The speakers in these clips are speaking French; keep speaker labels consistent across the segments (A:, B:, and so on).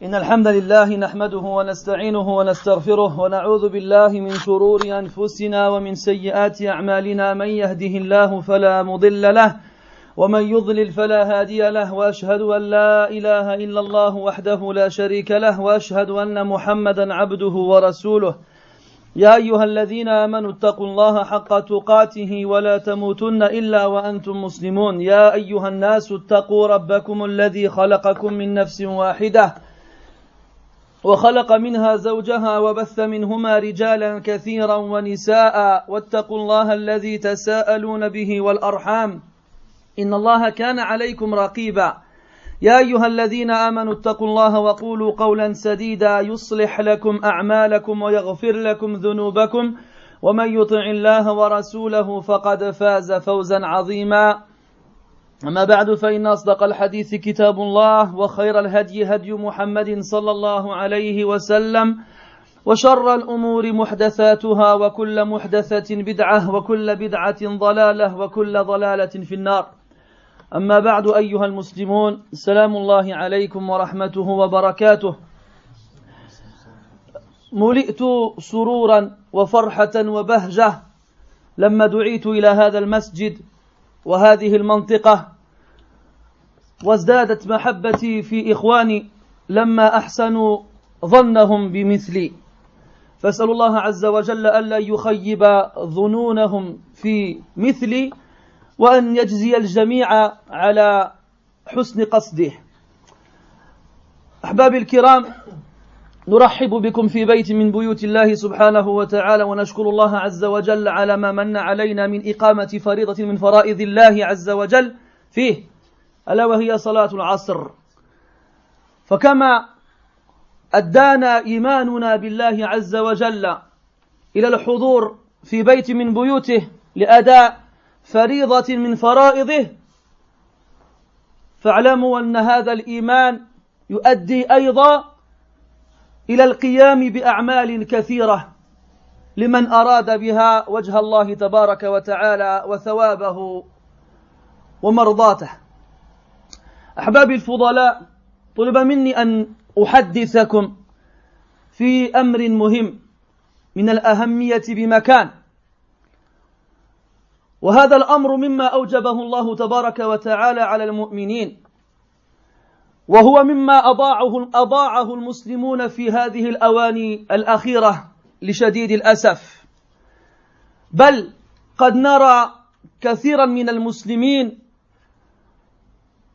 A: إن الحمد لله نحمده ونستعينه ونستغفره ونعوذ بالله من شرور أنفسنا ومن سيئات أعمالنا من يهده الله فلا مضل له ومن يضلل فلا هادي له وأشهد أن لا إله إلا الله وحده لا شريك له وأشهد أن محمدا عبده ورسوله يا أيها الذين آمنوا اتقوا الله حق تقاته ولا تموتن إلا وأنتم مسلمون يا أيها الناس اتقوا ربكم الذي خلقكم من نفس واحدة وخلق منها زوجها وبث منهما رجالا كثيرا ونساء واتقوا الله الذي تساءلون به والأرحام إن الله كان عليكم رقيبا يا أيها الذين آمنوا اتقوا الله وقولوا قولا سديدا يصلح لكم أعمالكم ويغفر لكم ذنوبكم ومن يطع الله ورسوله فقد فاز فوزا عظيما أما بعد فإن أصدق الحديث كتاب الله وخير الهدي هدي محمد صلى الله عليه وسلم وشر الأمور محدثاتها وكل محدثة بدعة وكل بدعة ضلالة وكل ضلالة في النار أما بعد أيها المسلمون سلام الله عليكم ورحمته وبركاته ملئت سرورا وفرحة وبهجة لما دعيت إلى هذا المسجد وهذه المنطقة وازدادت محبتي في إخواني لما أحسنوا ظنهم بمثلي فأسأل الله عز وجل ألا يخيب ظنونهم في مثلي وأن يجزي الجميع على حسن قصده. أحبابي الكرام، نرحب بكم في بيت من بيوت الله سبحانه وتعالى ونشكر الله عز وجل على ما من علينا من إقامة فريضة من فرائض الله عز وجل فيه ألا وهي صلاة العصر. فكما أدانا إيماننا بالله عز وجل إلى الحضور في بيت من بيوته لأداء فريضة من فرائضه، فاعلموا أن هذا الإيمان يؤدي أيضا إلى القيام بأعمال كثيرة لمن أراد بها وجه الله تبارك وتعالى وثوابه ومرضاته. أحبابي الفضلاء، طلب مني أن أحدثكم في أمر مهم من الأهمية بمكان، وهذا الأمر مما أوجبه الله تبارك وتعالى على المؤمنين، وهو مما أضاعه المسلمون في هذه الأواني الأخيرة لشديد الأسف. بل قد نرى كثيرا من المسلمين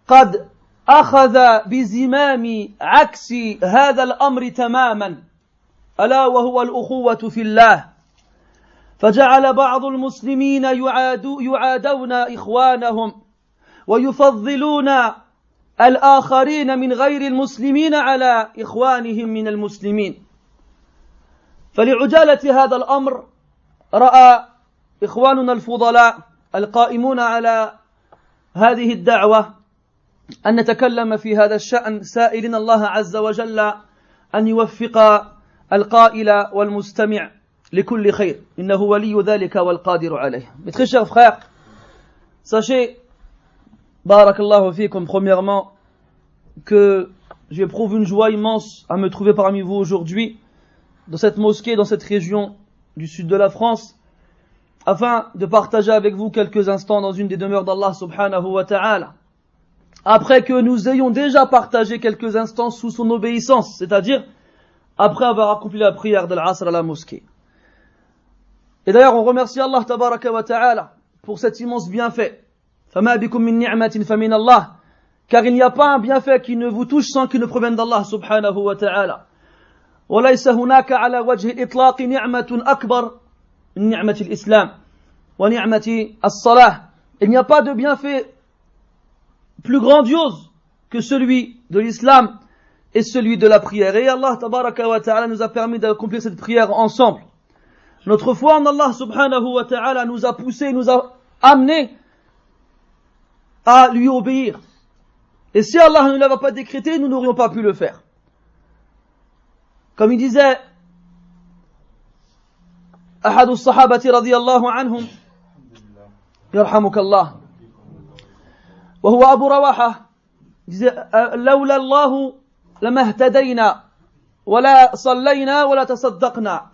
A: قد أخذ بزمام عكس هذا الأمر تماما، ألا وهو الأخوة في الله، فجعل بعض المسلمين يعادون إخوانهم ويفضلون الآخرين من غير المسلمين على إخوانهم من المسلمين. فلعجالة هذا الأمر رأى إخواننا الفضلاء القائمون على هذه الدعوة أن نتكلم في هذا الشأن، سائلين الله عز وجل أن يوفق القائل والمستمع لكل خير إنه ولي ذلك والقادر عليه. Mes très chers frères, sachez, barakallahu fikum, premièrement, que j'éprouve une joie immense à me trouver parmi vous aujourd'hui, dans cette mosquée, dans cette région du sud de la France, afin de partager avec vous quelques instants dans une des demeures d'Allah subhanahu wa ta'ala. Après que nous ayons déjà partagé quelques instants sous son obéissance, c'est-à-dire après avoir accompli la prière de l'Asr à la mosquée. Et d'ailleurs, on remercie Allah tabaraka wa ta'ala pour cet immense bienfait. فَمَا بِكُم مِّن نِعْمَةٍ فَمِنَ اللَّهِ. Car il n'y a pas un bienfait qui ne vous touche sans qu'il ne provienne d'Allah subhanahu wa ta'ala. وَلَيْسَ هُنَاكَ عَلَى وَجْهِ الْإِطْلَاقِ نِعْمَةٌ أَكْبَرٌ مِّن نِعْمَةِ الْإِسْلَامِ وَنِعْمَةِ الصَّلَاةِ. Il n'y a pas de bienfait plus grandiose que celui de l'islam et celui de la prière. Et Allah tabaraka wa ta'ala nous a permis d'accomplir cette prière ensemble. Notre foi en Allah subhanahu wa ta'ala nous a poussé, nous a amené à lui obéir. Et si Allah ne l'avait pas décrété, nous n'aurions pas pu le faire. Comme il disait أحد الصحابة رضي الله عنهم يرحمك الله وهو أبو رواحة لولا الله لما اهتدينا ولا صلينا ولا تصدقنا.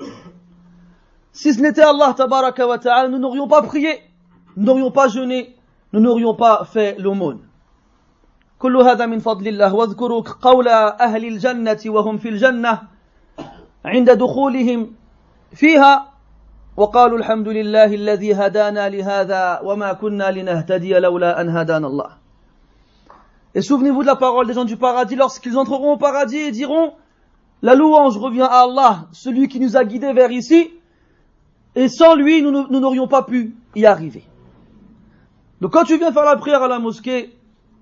A: Si ce n'était Allah tabaraka wa ta'ala, nous n'aurions pas prié, nous n'aurions pas jeûné, nous n'aurions pas fait l'aumône. كل هذا من فضل الله. واذكروا قول أهل الجنة وهم في الجنة عند دخولهم فيها وقالوا الحمد لله الذي هدانا لهذا وما كنا لنهتدي لولا أن هدانا الله. Et souvenez-vous de la parole des gens du paradis lorsqu'ils entreront au paradis et diront: la louange revient à Allah, celui qui nous a guidés vers ici, et sans lui nous n'aurions pas pu y arriver. Donc quand tu viens faire la prière à la mosquée,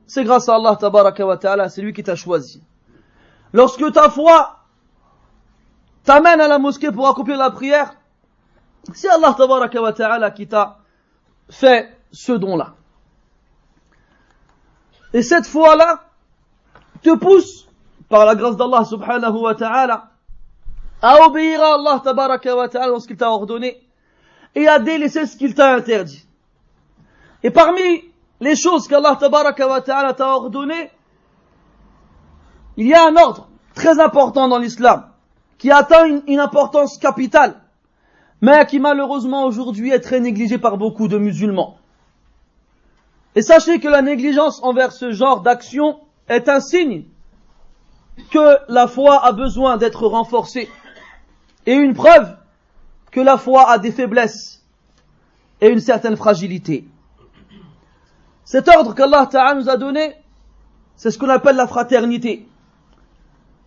A: c'est grâce à Allah tabaraka wa ta'ala, c'est lui qui t'a choisi. Lorsque ta foi t'amène à la mosquée pour accomplir la prière, c'est Allah tabaraka wa ta'ala qui t'a fait ce don-là. Et cette foi-là te pousse, par la grâce d'Allah subhanahu wa ta'ala, à obéir à Allah tabaraka wa ta'ala dans ce qu'il t'a ordonné et à délaisser ce qu'il t'a interdit. Et parmi les choses qu'Allah tabaraka wa ta'ala t'a ordonné, il y a un ordre très important dans l'islam qui atteint une importance capitale, mais qui malheureusement aujourd'hui est très négligé par beaucoup de musulmans. Et sachez que la négligence envers ce genre d'action est un signe que la foi a besoin d'être renforcée et une preuve que la foi a des faiblesses et une certaine fragilité. Cet ordre qu'Allah Ta'ala nous a donné, c'est ce qu'on appelle la fraternité.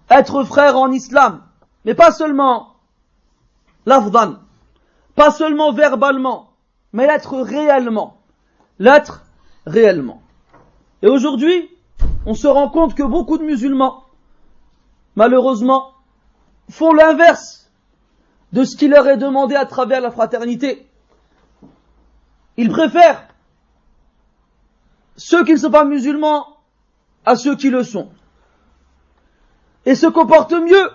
A: Être frère en islam, mais pas seulement lafdan, pas seulement verbalement, mais l'être réellement. L'être réellement. Et aujourd'hui, on se rend compte que beaucoup de musulmans, malheureusement, font l'inverse de ce qui leur est demandé à travers la fraternité. Ils préfèrent ceux qui ne sont pas musulmans à ceux qui le sont. Et se comportent mieux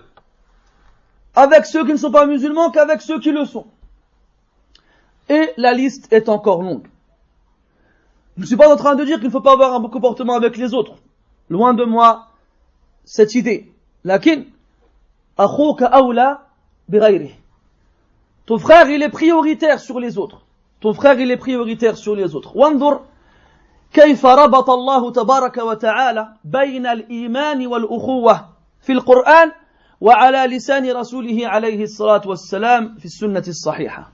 A: avec ceux qui ne sont pas musulmans qu'avec ceux qui le sont. Et la liste est encore longue. Je ne suis pas en train de dire qu'il ne faut pas avoir un bon comportement avec les autres. Loin de moi cette idée. Lakin, akhouka awla bighayrihi. Ton frère, il est prioritaire sur les autres. Ton frère, il est prioritaire sur les autres. Wanzur كيف ربط الله تبارك وتعالى بين الإيمان والأخوة في القرآن وعلى لسان رسوله عليه الصلاة والسلام في السنة الصحيحة.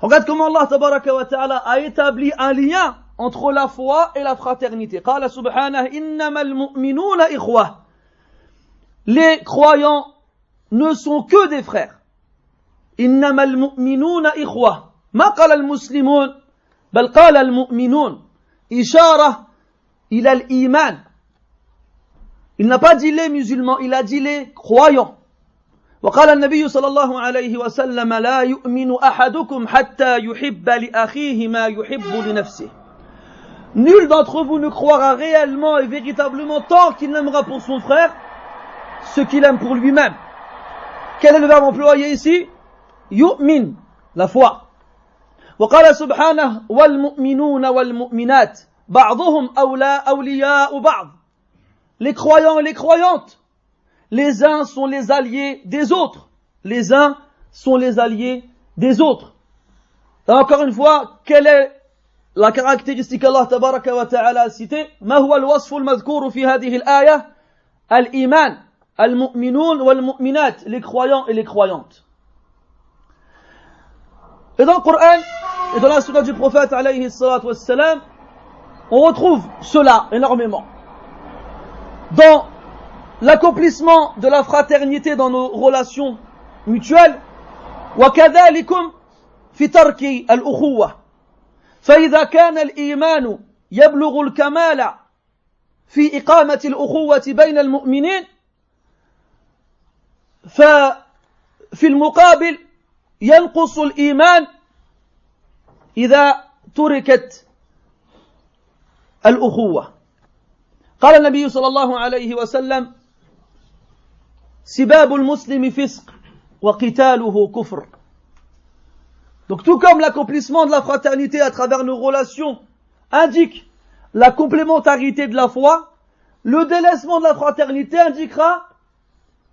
A: Regarde comment Allah tabaraka wa ta'ala a établi un lien entre la foi et la fraternité. قال سبحانه إنما المؤمنون إخوة. Les croyants ne sont que des frères. إنما المؤمنون إخوة. ما قال المسلمون بل قال المؤمنون. إشارة إلى الإيمان. Il n'a pas dit les musulmans, il a dit les croyants. وقال النبي صلى الله عليه وسلم لا يؤمن أحدكم حتى يحب لأخيه ما يحب لنفسه. Nul d'entre vous ne croira réellement et véritablement tant qu'il n'aimera pour son frère ce qu'il aime pour lui-même. Quel est le verbe employé ici? يؤمن, la foi. وقال سبحانه والمؤمنون والمؤمنات بعضهم أولياء بعض. Les croyants et les croyantes, les uns sont les alliés des autres. Les uns sont les alliés des autres. Et encore une fois, quelle est la caractéristique Allah tabaraka wa ta'ala a citée? ما هو الوصف المذكور في هذه الآية؟ الإيمان المؤمنون والمؤمنات, les croyants et les croyantes. Et dans le Coran et dans la sunna du prophète alayhi salatu wassalam, on retrouve cela énormément. Dans l'accomplissement de la fraternité dans nos relations mutuelles, وكذلكم في ترك الأخوة. فإذا كان الإيمان يبلغ الكمال في إقامة الأخوة بين المؤمنين، ففي المقابل ينقص الإيمان إذا تركت الأخوة. قال النبي صلى الله عليه وسلم سباب المسلم فسق وقتاله كفر. Donc tout comme l'accomplissement de la fraternité à travers nos relations indique la complémentarité de la foi, le délaissement de la fraternité indiquera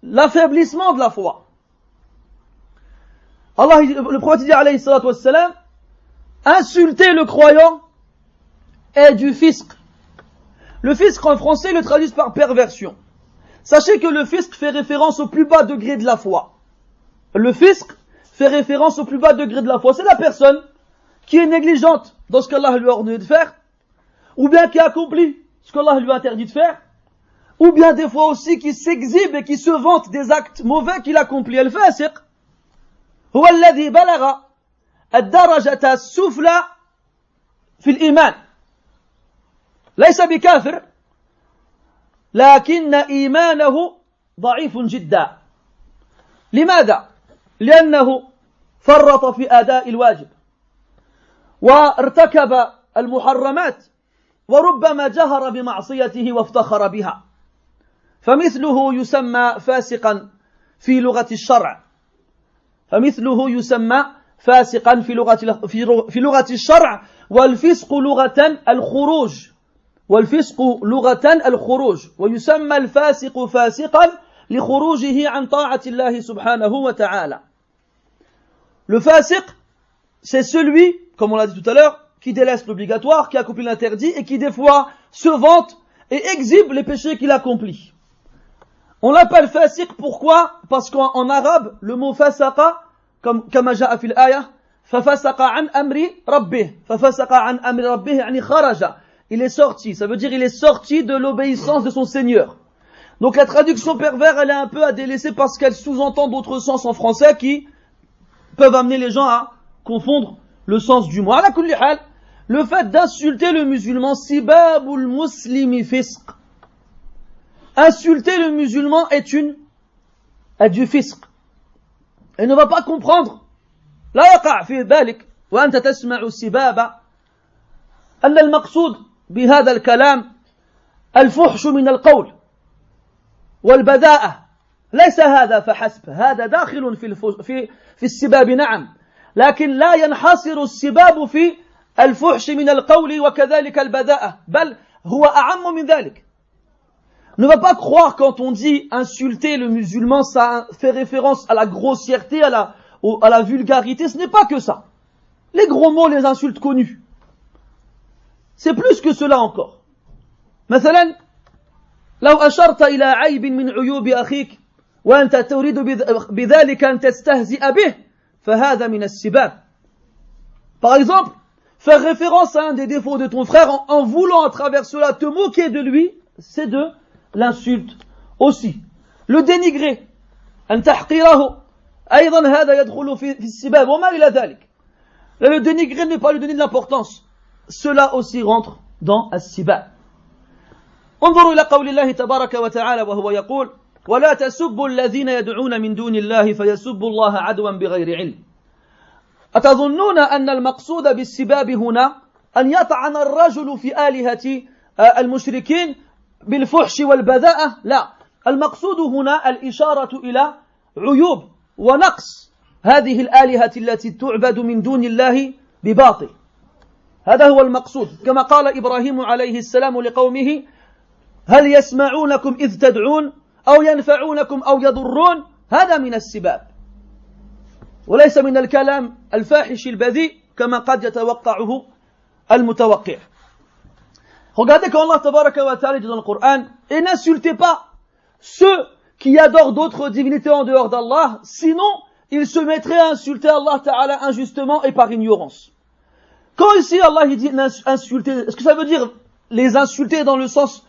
A: l'affaiblissement de la foi. Allah, le prophète dit alayhi salatu wassalam, insulter le croyant est du fisc. Le fisc en français le traduit par perversion. Sachez que le fisc fait référence au plus bas degré de la foi. Le fisc fait référence au plus bas degré de la foi. C'est la personne qui est négligente dans ce qu'Allah lui a ordonné de faire, ou bien qui accomplit ce qu'Allah lui a interdit de faire, ou bien des fois aussi qui s'exhibe et qui se vante des actes mauvais qu'il accomplit. Al-fasiq هو الذي بلغ الدرجة السفلى في الإيمان ليس بكافر لكن إيمانه ضعيف جدا. لماذا؟ لأنه فرط في أداء الواجب وارتكب المحرمات وربما جهر بمعصيته وافتخر بها، فمثله يسمى فاسقا في لغة الشرع. فمثله يسمى فاسقا في لغة الشرع. والفسق لغة الخروج، والفسق لغة الخروج، ويسمى الفاسق فاسقا لخروجه عن طاعة الله سبحانه وتعالى. Le fasiq, c'est celui, comme on l'a dit tout à l'heure, qui délaisse l'obligatoire, qui accomplit l'interdit et qui des fois se vante et exhibe les péchés qu'il accomplit. On l'appelle fasiq, pourquoi? Parce qu'en arabe, le mot fasaqa, comme kama ja'a fil ayah, fafasaqa an amri rabbih, fafasaqa an amri rabbih, yani kharaja. Il est sorti, ça veut dire il est sorti de l'obéissance de son Seigneur. Donc la traduction pervers, elle est un peu à délaisser parce qu'elle sous-entend d'autres sens en français qui peuvent amener les gens à confondre le sens du mot. Ala kulli hal, le fait d'insulter le musulman, sibabul muslimi fisq. Insulter le musulman est du fisq. Et ne va pas comprendre. لا يقع في بالك وأنت تسمع السباب أن المقصود بهذا الكلام الفحش من القول والبذاءة. ليس هذا فحسب، هذا داخل في السباب نعم، لكن لا ينحصر السباب في الفحش من القول وكذلك البذاءة، بل هو أعم من ذلك. Ne va pas croire quand on dit insulter le musulman, ça fait référence à la grossièreté, à la vulgarité. Ce n'est pas que ça. Les gros mots, les insultes connues. C'est plus que cela encore. مثلا لو أشرت إلى عيب من عيوب أخيك وأنت تريد بذلك أن تستهزئ به فهذا من السباب. Par exemple, faire référence à un des défauts de ton frère en voulant à travers cela te moquer de lui, c'est de l'insulte aussi. Le dénigrer, أن تحقيره أيضا هذا يدخل في السباب وما إلى ذلك. Le dénigrer, ne pas lui donner de l'importance, cela aussi rentre dans السباب. انظروا إلى قول الله تبارك وتعالى وهو يقول ولا تسبوا الذين يدعون من دون الله فيسبوا الله عدوا بغير علم. أتظنون أن المقصود بالسباب هنا أن يطعن الرجل في آلهة المشركين بالفحش والبذاءة؟ لا، المقصود هنا الإشارة إلى عيوب ونقص هذه الآلهة التي تعبد من دون الله بباطل. هذا هو المقصود، كما قال إبراهيم عليه السلام لقومه هل يسمعونكم إذ تدعون أو ينفعونكم أو يضرون. هذا من السباب وليس من الكلام الفاحش البذيء كما قد يتوقعه المتوقع. Regardez quand Allah tabaraka wa ta'ala dit dans le Coran, et n'insultez pas ceux qui adorent d'autres divinités en dehors d'Allah, sinon ils se mettraient à insulter Allah ta'ala injustement et par ignorance. Quand ici Allah dit insulter, est-ce que ça veut dire les insulter dans le sens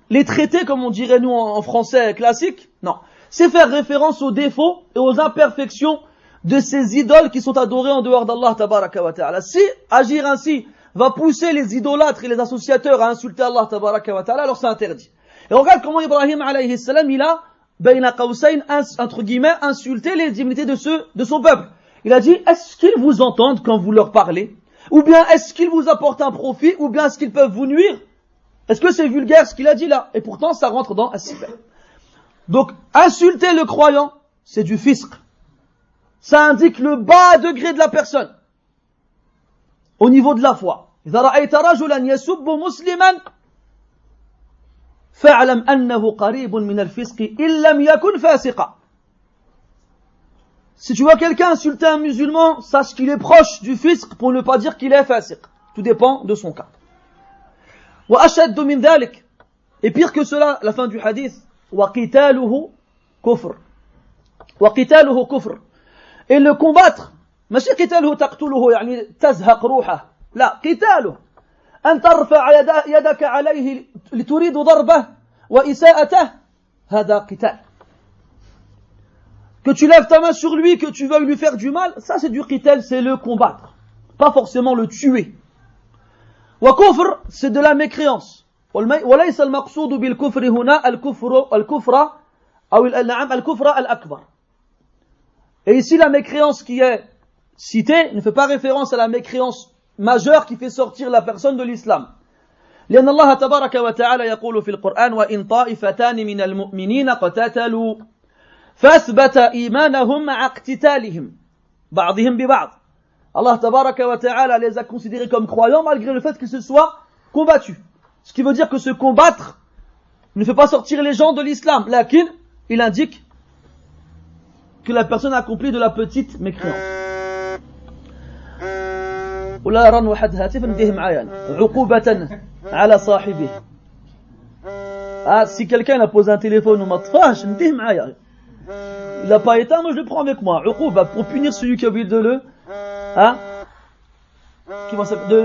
A: les traiter comme on dirait nous en français classique? Non. C'est faire référence aux défauts et aux imperfections de ces idoles qui sont adorées en dehors d'Allah tabaraka wa ta'ala. Si agir ainsi va pousser les idolâtres et les associateurs à insulter Allah tabaraka wa ta'ala, alors c'est interdit. Et regarde comment Ibrahim alayhi salam, il a, bayna qawsayn, entre guillemets, insulté les divinités de son peuple. Il a dit, est-ce qu'ils vous entendent quand vous leur parlez? Ou bien est-ce qu'ils vous apportent un profit? Ou bien est-ce qu'ils peuvent vous nuire? Est-ce que c'est vulgaire ce qu'il a dit là? Et pourtant ça rentre dans as-sibab. Donc insulter le croyant, c'est du fisq. Ça indique le bas degré de la personne au niveau de la foi. إذا رأيت رجلا يسب مسلما فاعلم أنه قريب من الفسق إن لم يكن فاسقا. Si tu vois quelqu'un insulter un musulman, sache qu'il est proche du fisq pour ne pas dire qu'il est fasiq. Tout dépend de son cas. وأشد من ذلك. Et pire que cela, la fin du hadith. وقتاله كفر. وقتاله كفر. Et le combattre, ماشي قتاله تقتله يعني تزهق روحه. لا قتاله أن ترفع يدك عليه لتريد ضربه وإساءته هذا قتال. Que tu lèves ta main sur lui, que tu veuilles lui faire du mal, ça c'est du qital, c'est le combattre, pas forcément le tuer. وكفر c'est de la mécréance. وليس المقصود بالكفر هنا الكفر أو نعم الكفر الأكبر. Et ici la mécréance qui est citée ne fait pas référence à la mécréance majeure qui fait sortir la personne de l'islam. لأن الله تبارك وتعالى يقول في القرآن وإن طائفتان من المؤمنين قتتلوا فأثبت إيمانهم مع اقتتالهم بعضهم ببعض. Allah tabaraka wa ta'ala les a considérés comme croyants malgré le fait qu'ils se soient combattus. Ce qui veut dire que se combattre ne fait pas sortir les gens de l'islam. Lakin, il indique que la personne a accompli de la petite mécréance. ولا رن واحد هاتف نديه معايا عقوبة على صاحبه. Si quelqu'un a posé un téléphone ou m'a طفاش نديه معايا. Il n'a pas éteint, moi je le prends avec moi. Uquba, pour punir celui qui a oublié de le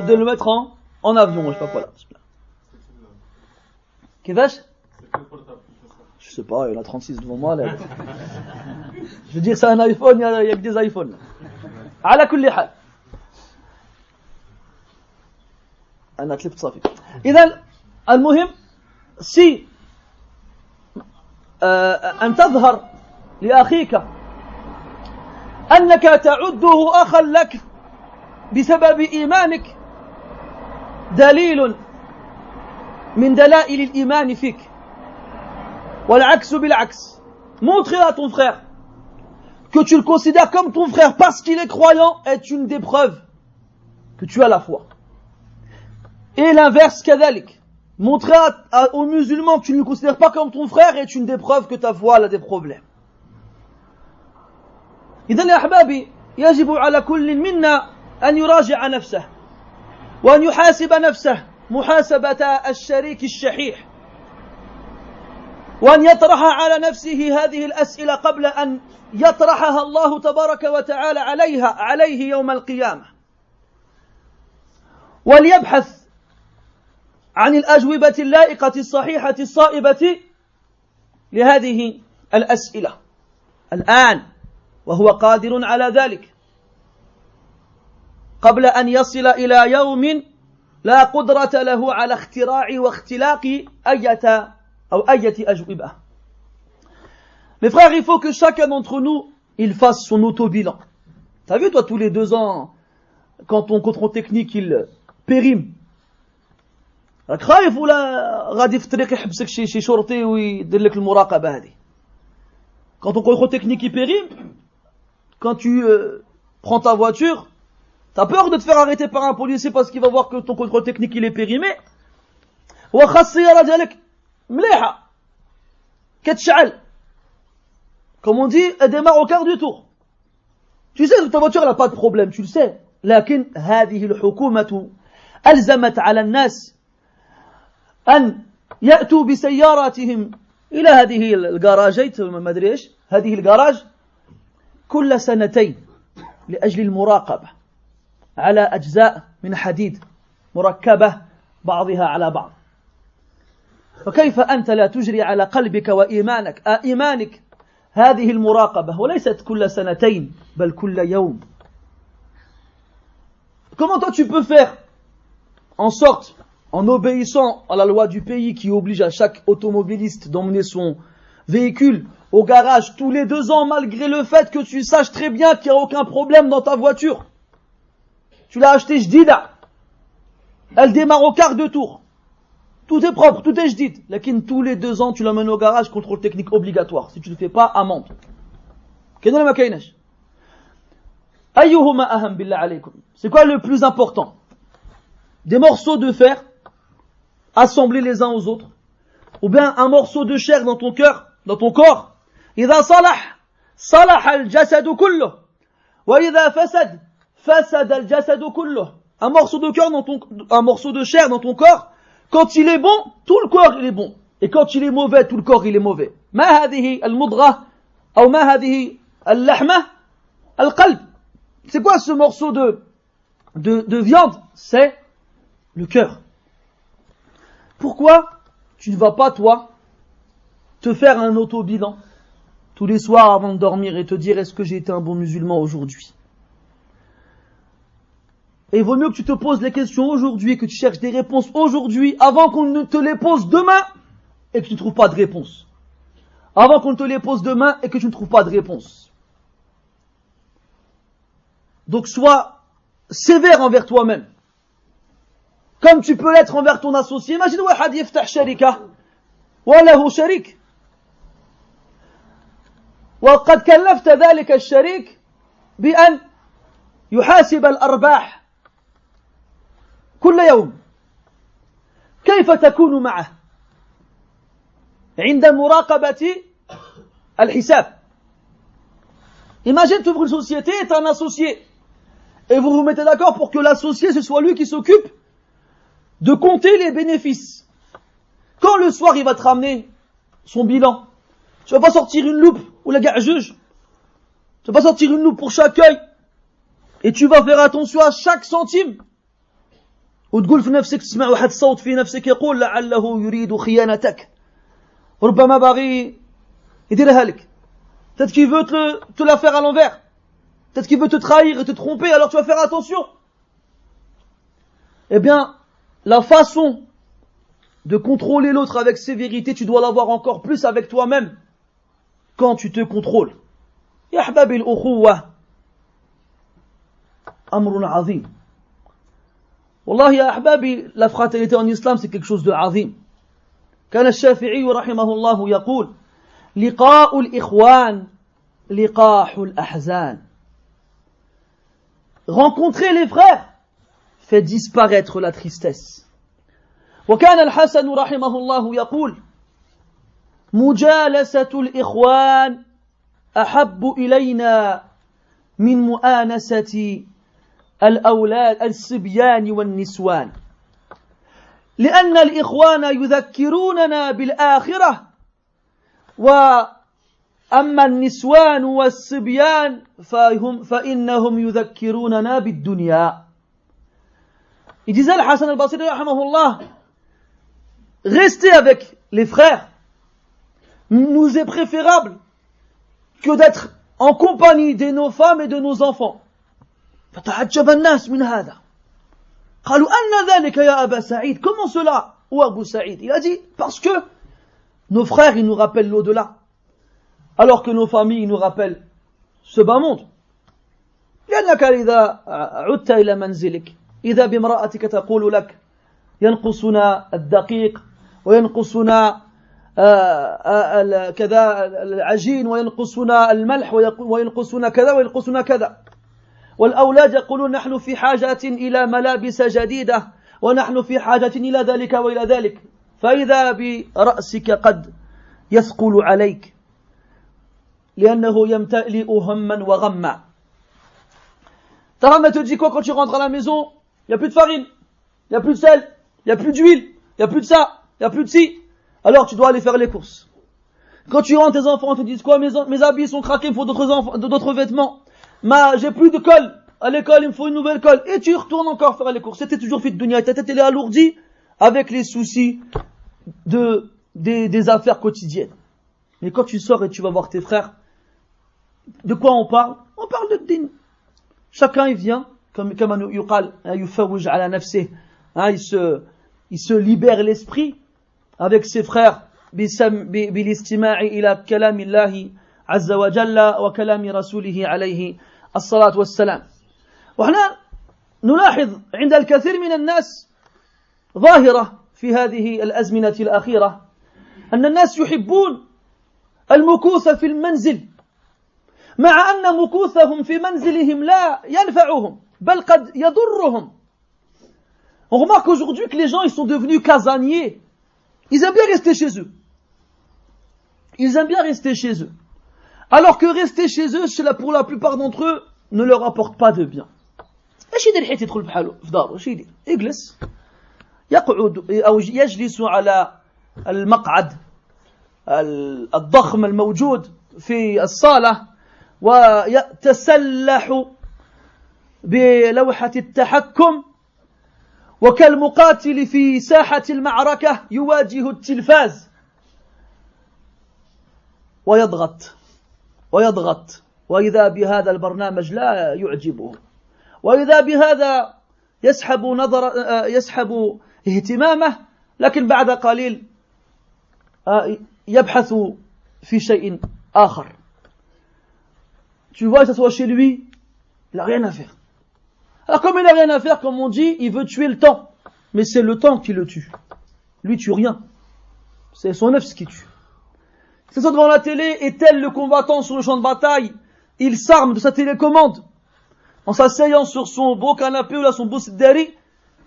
A: de le mettre en avion, je sais pas quoi là. كيفاش؟ Je sais pas, il y en a 36 devant moi là. Je veux dire c'est un iPhone, il y a que des iPhones. على كل حال. أنا تلفت صافي. إذا المهم si أن تظهر لأخيك أنك تعده أخا لك بسبب إيمانك دليل من دلائل الإيمان فيك والعكس بالعكس. Montrer à ton frère que tu le considères comme ton frère parce qu'il est croyant est une des preuves que tu as la foi. Et l'inverse كذلك. Montrer aux musulmans que tu ne le considères pas comme ton frère est une des preuves que ta foi a des problèmes. إذن يا أحبابي يجب على كل منا أن يراجع نفسه وأن يحاسب نفسه محاسبة الشريك الشحيح وأن يطرح على نفسه هذه الأسئلة قبل أن يطرحها الله تبارك وتعالى عليه يوم القيامة وليبحث عن الأجوبة اللائقة الصحيحة الصائبة لهذه الأسئلة الآن وهو قادر على ذلك قبل أن يصل إلى يوم لا قدرة له على اختراع واختلاق أية أجوبة. Mes frères, il faut que chacun d'entre nous, il fasse son auto-bilan. T'as vu, toi, tous les 2 ans, quand ton contrôle technique, il périme, راك خايف ولا غادي في الطريق يحبسك شي شرطي ويدير لك المراقبة هذه. Quand ton contrôle technique il périme, quand tu prends ta voiture, t'as peur de te faire arrêter par un policier parce qu'il va voir que ton contrôle technique il est périmé. واخا السيارة ديالك مليحة كتشعل. Comme on dit, elle démarre au quart du tour. Tu sais que ta voiture elle n'a pas de problème, tu le sais. لكن هذه الحكومة ألزمت على الناس أن يأتوا بسياراتهم إلى هذه الجراجات ما أدري إيش هذه الجراج كل 2 لأجل المراقبة على أجزاء من حديد مركبة بعضها على بعض. فكيف أنت لا تجري على قلبك وإيمانك هذه المراقبة وليست كل 2 بل كل يوم. Comment toi tu peux faire en sorte, en obéissant à la loi du pays qui oblige à chaque automobiliste d'emmener son véhicule au garage tous les 2 ans malgré le fait que tu saches très bien qu'il n'y a aucun problème dans ta voiture. Tu l'as acheté jdida. Elle démarre au quart de tour. Tout est propre, tout est jdid. Lakin tous les 2 ans tu l'emmènes au garage, contrôle technique obligatoire. Si tu ne le fais pas, amende. كاين ما كاينش. أيهما أهم بالله عليكم. C'est quoi le plus important? Des morceaux de fer assemblés les uns aux autres ou bien un morceau de chair dans ton cœur, dans ton corps, إذا صلح صلح الجسد كله وإذا فسد فسد الجسد كله. Un morceau de cœur un morceau de chair dans ton corps, quand il est bon, tout le corps il est bon, et quand il est mauvais, tout le corps il est mauvais. ما هذه المضغة أو ما هذه اللحمة القلب. C'est quoi ce morceau de viande? C'est le cœur. Pourquoi tu ne vas pas, toi, te faire un auto-bilan tous les soirs avant de dormir et te dire est-ce que j'ai été un bon musulman aujourd'hui? Et il vaut mieux que tu te poses les questions aujourd'hui, que tu cherches des réponses aujourd'hui avant qu'on ne te les pose demain et que tu ne trouves pas de réponse. Avant qu'on te les pose demain et que tu ne trouves pas de réponse. Donc sois sévère envers toi-même. Comme tu peux l'être envers ton associé. Imagine واحد يفتح شركة وله شريك وقد كلفت ذلك الشريك بأن يحاسب الأرباح كل يوم. كيف تكون معه عند مراقبة الحساب؟ Imagine tu ouvres une société et tu as un associé et vous vous mettez d'accord pour que l'associé ce soit lui qui s'occupe de compter les bénéfices. Quand le soir il va te ramener son bilan, tu vas pas sortir une loupe ou le gars juge. Tu vas pas sortir une loupe pour chaque œil et tu vas faire attention à chaque centime. وتقول في نفسك تسمع واحد الصوت في نفسك يقول لعله يريد خيانتك. ربما باغي يديرها لك. Peut-être qu'il veut te la faire à l'envers. Peut-être qu'il veut te trahir et te tromper, alors tu vas faire attention. Eh bien, la façon de contrôler l'autre avec sévérité, tu dois l'avoir encore plus avec toi-même quand tu te contrôles. Ya ahbabi al-ukhuwa amrun azim. Wallah ya ahbabi, la fraternité en islam c'est quelque chose de azim. كان الشافعي رحمه الله يقول لقاء الإخوان لقاح الأحزان. Rencontrer les frères fait disparaître la tristesse. وكان الحسن رحمه الله يقول مجالسة الإخوان أحب إلينا من مؤانسة الأولاد الصبيان والنسوان لأن الإخوان يذكروننا بالآخرة وأما النسوان والصبيان فإنهم يذكروننا بالدنيا. Il disait le Hassan al-Basri rahimahullah, rester avec les frères nous est préférable que d'être en compagnie de nos femmes et de nos enfants. فتعجب الناس من هذا قالوا أن ذلك يا أبا سعيد. Comment cela, ou Abu Saïd? Il a dit parce que nos frères ils nous rappellent l'au-delà alors que nos familles ils nous rappellent ce bas monde. لأنك إذا عدت إلى منزلك إذا بامرأتك تقول لك ينقصنا الدقيق وينقصنا كذا العجين وينقصنا الملح وينقصنا كذا وينقصنا كذا والأولاد يقولون نحن في حاجة إلى ملابس جديدة ونحن في حاجة إلى ذلك وإلى ذلك فإذا برأسك قد يثقل عليك لأنه يمتلئ هما وغما. Ta femme te dit quoi quand tu rentres à la maison? Il n'y a plus de farine, il n'y a plus de sel, il n'y a plus d'huile, il n'y a plus de ça, il n'y a plus de ci. Alors tu dois aller faire les courses. Quand tu rentres, tes enfants te disent quoi? Mes habits sont craqués, il me faut d'autres vêtements. J'ai plus de colle. À l'école, il me faut une nouvelle colle. Et tu retournes encore faire les courses. C'était toujours fait de dunya. Ta tête, elle est alourdie avec les soucis des affaires quotidiennes. Mais quand tu sors et tu vas voir tes frères, de quoi on parle? On parle de din. Chacun, il vient, comme yuqal, yufawij ala nafsih. Il se libère l'esprit avec ses frères. بالاستماع إلى كلام الله عز وجل وكلام رسوله عليه الصلاة والسلام. وهنا نلاحظ عند الكثير من الناس ظاهرة في هذه الأزمنة الأخيرة أن الناس يحبون المكوث في المنزل مع أن مكوثهم في منزلهم لا ينفعهم بل قد يضرهم. On remarque aujourd'hui que les gens ils sont devenus casaniers. Ils aiment bien rester chez eux. Ils aiment bien rester chez eux. Alors que rester chez eux, pour la plupart d'entre eux, ne leur apporte pas de bien. ايش يدير حيت يدخل بحاله في داره؟ ايش يدير؟ يجلس يقعد أو يجلس على المقعد الضخم الموجود في الصالة ويتسلح بلوحة التحكم وكالمقاتل في ساحة المعركة يواجه التلفاز ويضغط وإذا بهذا البرنامج لا يعجبه وإذا بهذا يسحب اهتمامه لكن بعد قليل يبحث في شيء آخر. Tu vois, que ça soit chez lui, il n'a rien à faire. Alors comme il n'a rien à faire, comme on dit, il veut tuer le temps. Mais c'est le temps qui le tue. Lui tue rien. C'est son nefs qui tue. C'est ça devant la télé, et tel le combattant sur le champ de bataille, il s'arme de sa télécommande, en s'asseyant sur son beau canapé ou là son beau sidari,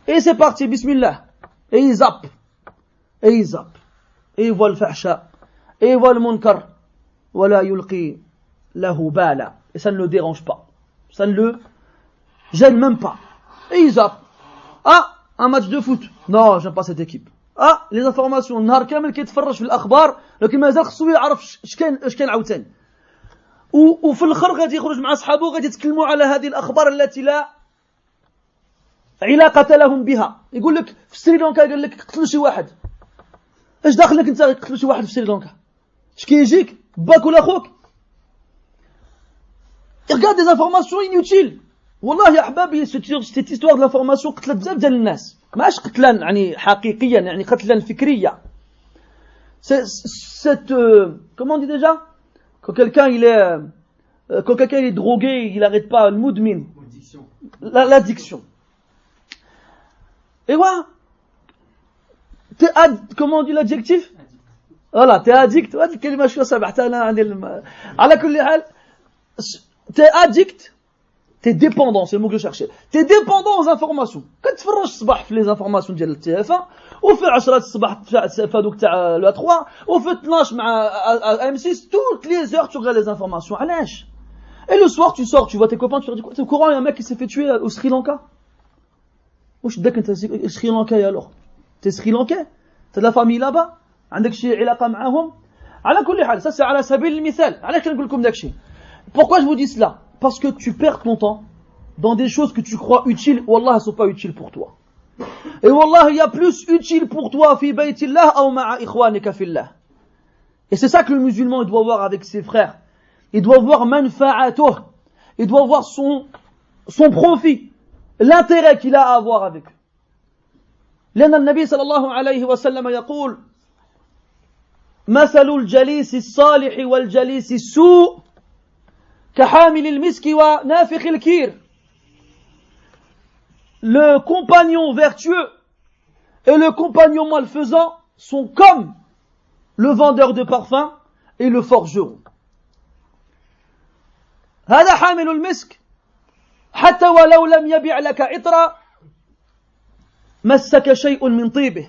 A: et c'est parti, bismillah. Et il zappe. Et il voit le fahsha. Et il voit le munkar. Wala yulqi lahu bala. Et ça ne le dérange pas. Ça ne le gêne même pas. Et il zappe. Ah, un match de foot. Non, j'aime pas cette équipe. Ah, les informations. النهار كامل كيتفرج في الأخبار لكن مازال خصو يعرف اش كان عاوتاني. وفي الآخر غادي يخرج مع أصحابه غادي يتكلموا على هذه الأخبار التي لا علاقة لهم بها. يقول لك في سريلانكا قال لك قتلوا شي واحد. اش داخلك انت قتلوا شي واحد في سريلانكا؟ اش كيجيك باك ولا خوك؟ regarde des informations inutiles. والله يا احبابي cette histoire de l'information قتلت بزاف ديال الناس. ماش قتلا يعني حقيقيا يعني قتلا فكريا. Cette comment on dit déjà quand quelqu'un est drogué, il n'arrête pas le moudmin. L'addiction. Et voilà. Comment on dit l'adjectif? Voilà, t'es addict. T'es addict. T'es dépendant, c'est le mot que je cherchais. T'es dépendant aux informations. Quand tu فرج الصباح في les informations ديال TF1 وفي 10 الصباح في هذوك تاع le 3 وفي 12 مع M6 toutes les heures tu regardes les informations. علاش؟ Et le soir tu sors, tu vois tes copains, tu leur dis quoi? T'es au courant, il y a un mec qui s'est fait tuer au Sri Lanka? واش داك انت Sri Lanka alors? T'es Sri Lankais? T'as de la famille là-bas? عندك شي علاقة معاهم؟ على كل حال ça c'est على سبيل المثال. علاش كنقول لكم داك الشيء؟ Pourquoi je vous dis cela? Parce que tu perds ton temps dans des choses que tu crois utiles, wallah, elles ne sont pas utiles pour toi. Et wallah, il y a plus utile pour toi fi baytillah ou ma'a ikhwanika fillah. Et c'est ça que le musulman il doit voir avec ses frères. Il doit voir manfa'atuh. Il doit voir son profit, l'intérêt qu'il a à avoir avec eux. لأن النبي صلى الله عليه وسلم يقول مثل الجليس الصالح والجليس السوء كحامل المسك ونافخ الكير. Le compagnon vertueux et le compagnon malfaisant sont comme le vendeur de parfum et le forgeron. هذا حامل المسك حتى ولو لم يبيع لك عطرا مسك شيء من طيبه.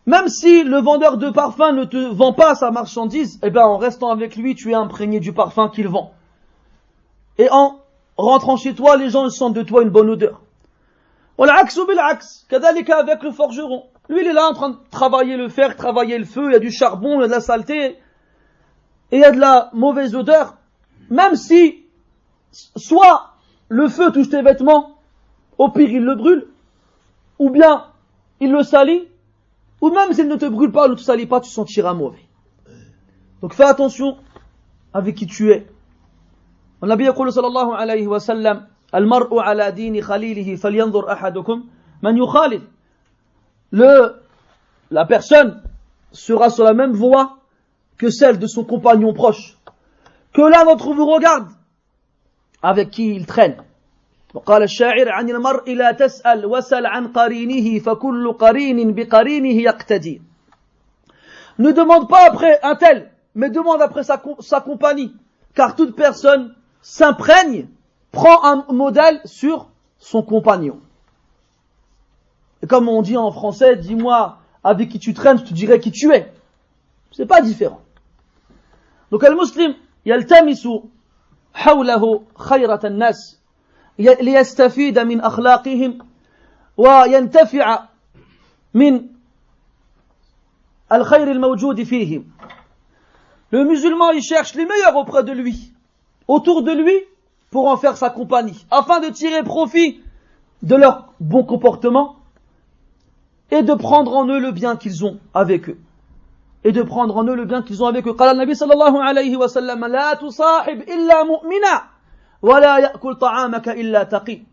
A: Même si le vendeur de parfum ne te vend pas sa marchandise, eh bien en restant avec lui, tu es imprégné du parfum qu'il vend. Et en rentrant chez toi, les gens sentent de toi une bonne odeur. والعكس بالعكس كذلك avec le forgeron. Lui, il est là en train de travailler le fer, travailler le feu, il y a du charbon, il y a de la saleté, et il y a de la mauvaise odeur. Même si, soit le feu touche tes vêtements, au pire il le brûle, ou bien il le salit, ou même s'il ne te brûle pas, ne te salit pas, tu sentiras mauvais. Donc fais attention avec qui tu es. النبي يقول صلى الله عليه وسلم المرء على دين خليله فلينظر أحدكم من يخالل. La personne sera sur la même voie que celle de son compagnon proche. Que l'un d'entre vous regarde avec qui il traîne. وقال الشاعر عن المرء لا تسأل وسل عن قرينه فكل قرين بقرينه يقتدي. Ne demande pas après un tel, mais demande après sa compagnie, car toute personne s'imprègne, prend un modèle sur son compagnon. Et comme on dit en français, dis-moi avec qui tu traînes, je te dirai qui tu es. C'est pas différent. Donc le muslim يلتمس حوله خيرة الناس ليستفيد من أخلاقهم وينتفع من الخير الموجود فيهم. Le musulman, il cherche les meilleurs auprès de lui, autour de lui, pour en faire sa compagnie, afin de tirer profit de leur bon comportement et de prendre en eux le bien qu'ils ont avec eux. قال النبي صلى الله عليه وسلم لا تصاحب إلا مؤمنا ولا يأكل طعامك إلا تقي.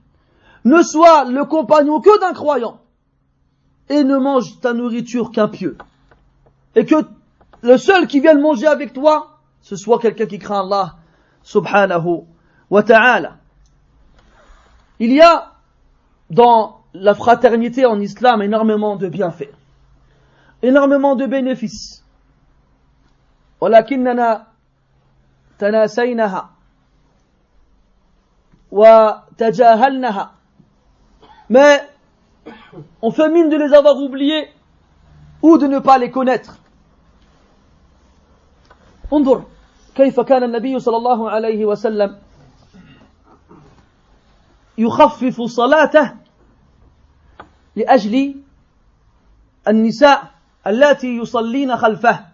A: Ne sois le compagnon que d'un croyant et ne mange ta nourriture qu'un pieux. Et que le seul qui vienne manger avec toi, ce soit quelqu'un qui craint Allah subhanahu wa ta'ala. Il y a dans la fraternité en islam énormément de bienfaits, énormément de bénéfices. ولكننا تناسينها وتجاهلناها. Mais on fait mine de les avoir oubliés ou de ne pas les connaître. انظر كيف كان النبي صلى الله عليه وسلم يخفف صلاته لأجل النساء اللاتي يصلين خلفه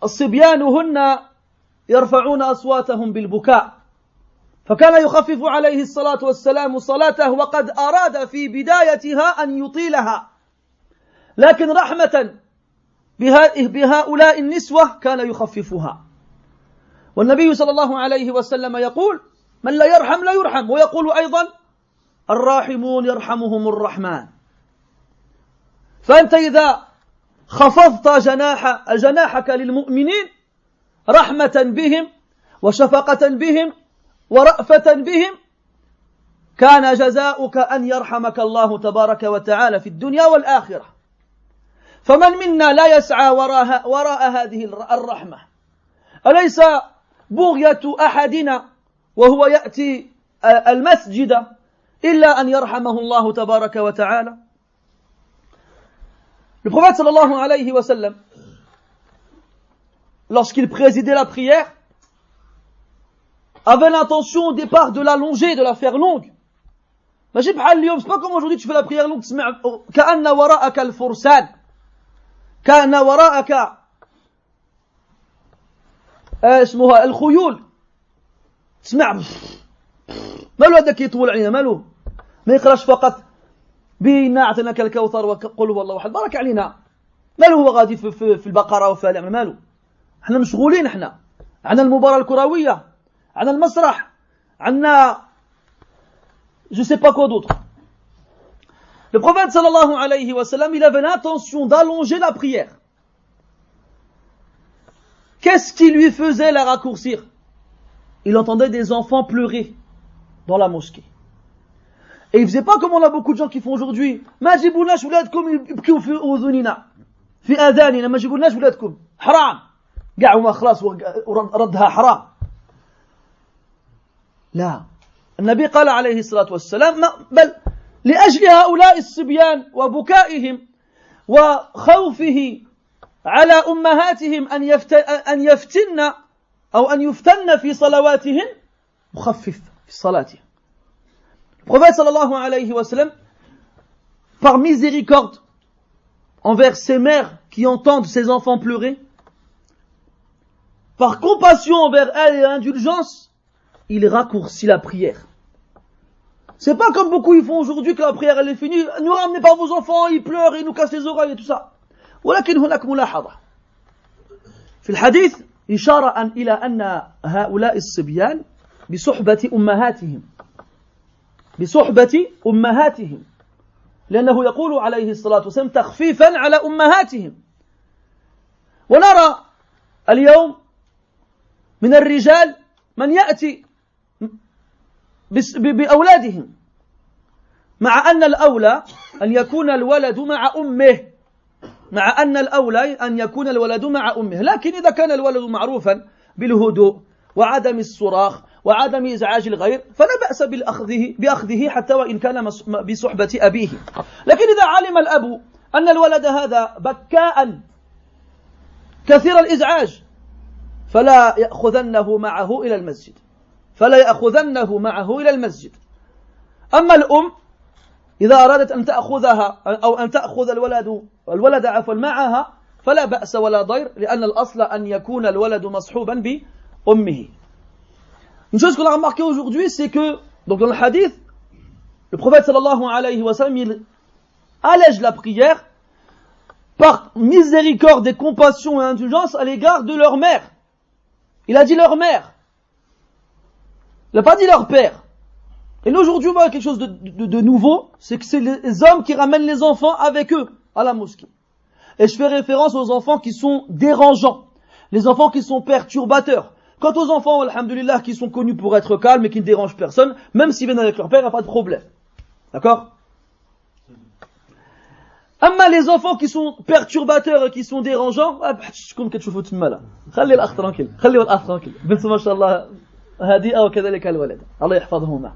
A: والصبيانهن يرفعون أصواتهم بالبكاء. فكان يخفف عليه الصلاة والسلام صلاته وقد أراد في بدايتها أن يطيلها، لكن رحمة بهؤلاء النسوة كان يخففها. والنبي صلى الله عليه وسلم يقول من لا يرحم لا يرحم، ويقول أيضا الراحمون يرحمهم الرحمن. فأنت إذا خفضت جناحك للمؤمنين رحمة بهم وشفقة بهم ورأفة بهم كان جزاؤك أن يرحمك الله تبارك وتعالى في الدنيا والآخرة. فمن منا لا يسعى وراء هذه الرحمة؟ أليس بغية أحدنا وهو يأتي المسجد إلا أن يرحمه الله تبارك وتعالى؟ Le prophète sallallahu alayhi wa sallam, lorsqu'il présidait la prière, avait l'intention au départ de l'allonger, de la faire longue. Mais c'est pas comme aujourd'hui tu fais la prière longue, كأن وراءك الفرسان كأن وراءك اسمها الخيول. تسمع مالو هذاك يطول علينا، مالو ما يقراش فقط بينا اعطيناك الكوثر وقل هو الله احد بارك علينا، مالو هو غادي في البقره وفي الامر، مالو احنا مشغولين، احنا عندنا المباراه الكرويه، عندنا المسرح، عندنا je sais pas quoi d'autre. Le prophète sallallahu alayhi wa sallam, il avait l'intention d'allonger la prière. Qu'est-ce qui lui faisait la raccourcir? Il entendait des enfants pleurer dans la mosquée. Et il faisait pas comme on a beaucoup de gens qui font aujourd'hui. ما جيبولناش ولادكم يبكوا في أذننا في آذاننا، ما جيبولناش ولادكم حرام قاعوا ما خلاص ردها حرام. لا، النبي قال عليه الصلاة والسلام بل لأجل هؤلاء الصبيان وبكائهم وخوفه على أمهاتهم أن يفتن أو أن يفتن في صلواتهن مخفف في صلاتهم. Le prophète sallallahu alayhi wa sallam, par miséricorde envers ces mères qui entendent ces enfants pleurer, par compassion envers elles et indulgence, il raccourcit la prière. C'est pas comme beaucoup ils font aujourd'hui, que la prière elle est finie, ne ramenez pas vos enfants, ils pleurent, ils nous cassent les oreilles et tout ça. ولكن هناك ملاحظة في الحديث إشارة إلى أن هؤلاء الصبيان بصحبة أمهاتهم، لأنه يقول عليه الصلاة والسلام تخفيفا على أمهاتهم. ونرى اليوم من الرجال من يأتي بأولادهم، مع أن الأولى أن يكون الولد مع أمه، لكن إذا كان الولد معروفا بالهدوء وعدم الصراخ وعدم إزعاج الغير فلا بأس بأخذه حتى وإن كان بصحبة أبيه. لكن إذا علم الأب أن الولد هذا بكاء كثير الإزعاج فلا يأخذنه معه إلى المسجد أما الأم إذا أرادت أن تأخذها أو أن تأخذ الولد عفوا معها فلا بأس ولا ضير لأن الأصل أن يكون الولد مصحوبا بأمه. Une chose qu'on a remarqué aujourd'hui, c'est que donc dans le hadith, le prophète sallallahu alayhi wa sallam, il allège la prière par miséricorde et compassion et indulgence à l'égard de leur mère. Il a dit leur mère. Il n'a pas dit leur père. Et nous aujourd'hui on voit quelque chose de nouveau, c'est que c'est les hommes qui ramènent les enfants avec eux à la mosquée. Et je fais référence aux enfants qui sont dérangeants, les enfants qui sont perturbateurs. Quant aux enfants, alhamdulillah, qui sont connus pour être calmes et qui ne dérangent personne, même s'ils viennent avec leur père, il n'y a pas de problème. D'accord? Amma les enfants qui sont perturbateurs et qui sont dérangeants, je compte quelque chose de mal. خلي الأخ tranquille, خلي الأخ tranquille. بنت ما شاء الله هادئة وكذلك الولد. الله يحفظهما.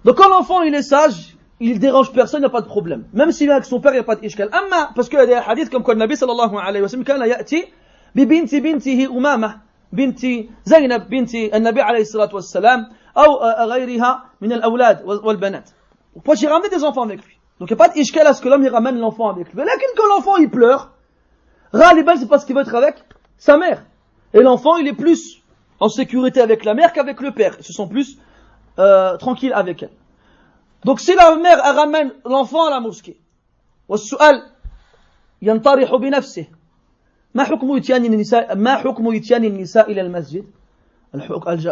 A: Donc quand l'enfant il est sage, il dérange personne, il n'y a pas de problème. Même s'il est avec son père, il n'y a pas d'ishkal. Amma, parce qu'il y a des hadiths comme quoi le Nabi sallallahu alayhi wa sallam, كان يأتي ببنت بنته أمامة بنت زينب بنت النبي عليه الصلاة والسلام أو غيرها من الأولاد والبنات. Pourquoi j'ai ramené des enfants avec lui? Donc il n'y a pas d'ishkal à ce que l'homme il ramène l'enfant avec lui. Mais là, quand l'enfant il pleure, Ghaliban c'est parce qu'il veut être avec sa mère. Et l'enfant il est plus en sécurité avec la mère qu'avec le père. Ils se sont plus tranquilles avec elle. Donc si la mère elle ramène l'enfant à la mosquée, والسؤال ينطرح بنفسه ما حكم إتيان النساء إلى المسجد؟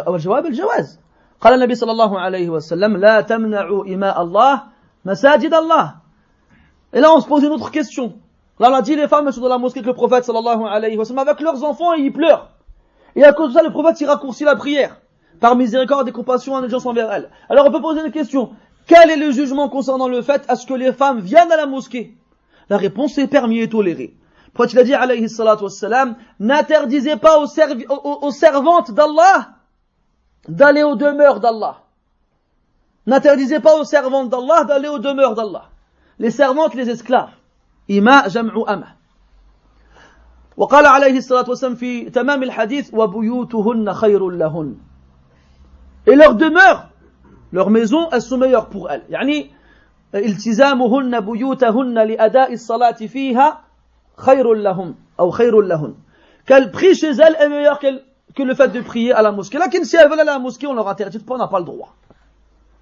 A: الجواب الجواز. قال النبي صلى الله عليه وسلم لا تمنعوا إماء الله مساجد الله. Et là on se pose une autre question. Là on a dit les femmes sont dans la mosquée avec le prophète sallallahu alayhi wa sallam avec leurs enfants et ils pleurent. Et à cause de ça le prophète il raccourcit la prière par miséricorde et compassion et indulgence envers elles. Alors on peut poser une question. Quel est le jugement concernant le fait à ce que les femmes viennent à la mosquée? La réponse est permis et toléré. Le prophète il a dit alayhi salatu wassalam, n'interdisez pas aux servantes d'Allah d'aller aux demeures d'Allah. N'interdisez pas aux servantes d'Allah d'aller aux demeures d'Allah. Les servantes, les esclaves. Ima jam'u ama. وقال عليه الصلاة والسلام في تمام الحديث وبيوتهن خير لهن. Et leur demeure, leur maison, elles sont meilleures pour elles. يعني التزامهن بيوتهن لأداء الصلاة فيها خير لهم أو خير لهن. Qu'elles prient chez elles est meilleur que le fait de prier à la mosquée. Lakin si elles veulent aller à la mosquée, on leur interdit pas, on n'a pas le droit.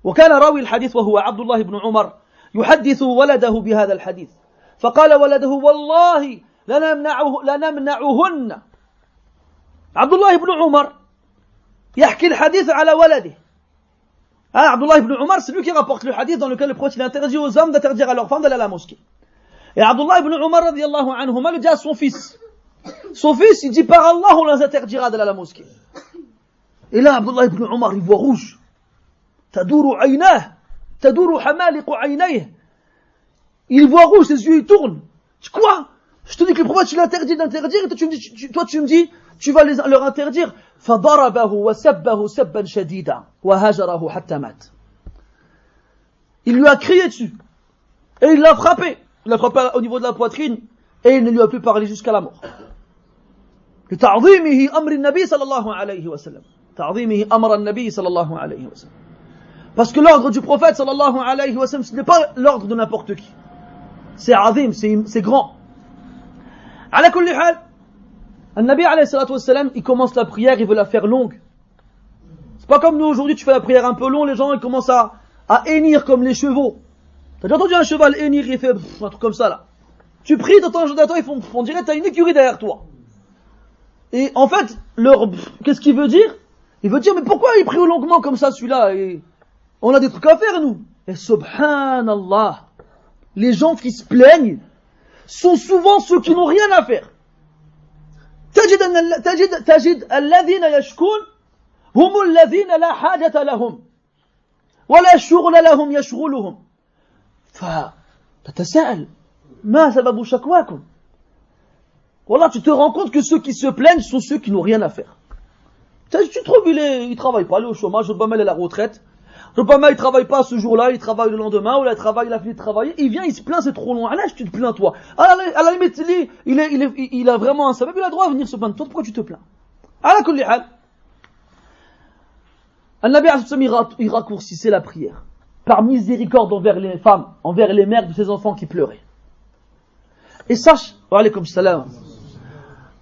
A: وكان راوي الحديث وهو عبد الله بن عمر يحدث ولده بهذا الحديث فقال ولده والله لنمنعهن. عبد الله بن عمر يحكي الحديث على ولده. عبد الله بن عمر c'est lui qui rapporte le hadith dans lequel le prophète interdit aux hommes d'interdire à leurs femmes d'aller à la mosquée. Et Abdullah ibn Umar radiyallahu anhuma le dit à son fils. Son fils il dit par Allah on les interdira d'aller à la mosquée. Et là Abdullah ibn Umar il voit rouge. تدور عيناه تدور حمالق عينيه. Il voit rouge, ses yeux ils tournent. Quoi? Je te dis que le prophète il interdit d'interdire et toi tu me dis tu vas leur interdire. فضربه وسبه سبا شديدا وهجره حتى مات. Il lui a crié dessus et il l'a frappé. Il l'a frappé au niveau de la poitrine et il ne lui a plus parlé jusqu'à la mort. لتعظيمه أمر النبي صلى الله عليه وسلم. تعظيمه أمر النبي صلى الله عليه وسلم. Parce que l'ordre du prophète sallallahu alayhi wa sallam, ce n'est pas l'ordre de n'importe qui. C'est azim, c'est grand. Ala kulli hal, le Nabi alayhi salatu wa sallam, il commence la prière, il veut la faire longue. C'est pas comme nous aujourd'hui, tu fais la prière un peu longue, les gens ils commencent à hennir comme les chevaux. T'as déjà entendu un cheval hennir, il fait un truc comme ça là. Tu pries, t'entends ils font, on dirait que t'as une écurie derrière toi. Et en fait, qu'est-ce qu'il veut dire? Il veut dire, mais pourquoi il prie longuement comme ça celui-là et on a des trucs à faire, nous. Et subhanallah, les gens qui se plaignent sont souvent ceux qui n'ont rien à faire. تجد الذين يشكون هم الذين لا حاجة لهم ولا شغل لهم يشغلهم. فتتساءل ما سبب شكواكم. Voilà, tu te rends compte que ceux qui se plaignent sont ceux qui n'ont rien à faire. Tu trouves, il travaille pas, il est au chômage, il va mal à la retraite. Rubama, il travaille pas ce jour-là, il travaille le lendemain, ou là, il a fini de travailler, il vient, il se plaint, c'est trop loin. Là, tu te plains, toi. À la limite, il a vraiment un sabab, il a le droit à venir se plaindre. Toi, pourquoi tu te plains? À la kulli hal. Al-Nabi il raccourcissait la prière. Par miséricorde envers les femmes, envers les mères de ses enfants qui pleuraient. Et sache, wa alaykoum salam.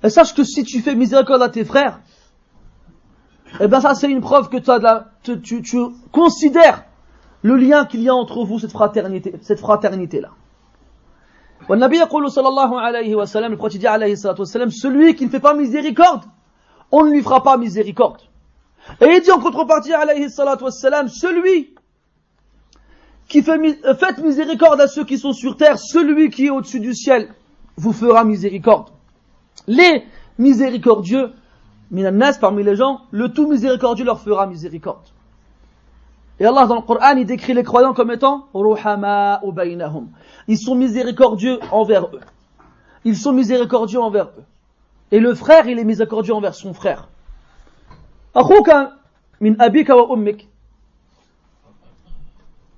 A: Et sache que si tu fais miséricorde à tes frères, eh ben ça c'est une preuve que tu considères le lien qu'il y a entre vous, cette fraternité-là. Le Nabi sallallahu alayhi wa sallam, le prophète dit alayhi salatu wa sallam, celui qui ne fait pas miséricorde, on ne lui fera pas miséricorde. Et il dit en contrepartie alayhi salatu wa sallam, celui qui faites miséricorde à ceux qui sont sur terre, celui qui est au-dessus du ciel vous fera miséricorde. Les miséricordieux, minan nas, parmi les gens, le tout miséricordieux leur fera miséricorde. Et Allah dans le Coran, il décrit les croyants comme étant ruhama'u baynahum. Ils sont miséricordieux envers eux. Ils sont miséricordieux envers eux. Et le frère, il est miséricordieux envers son frère. Akhuka min abika wa ummik.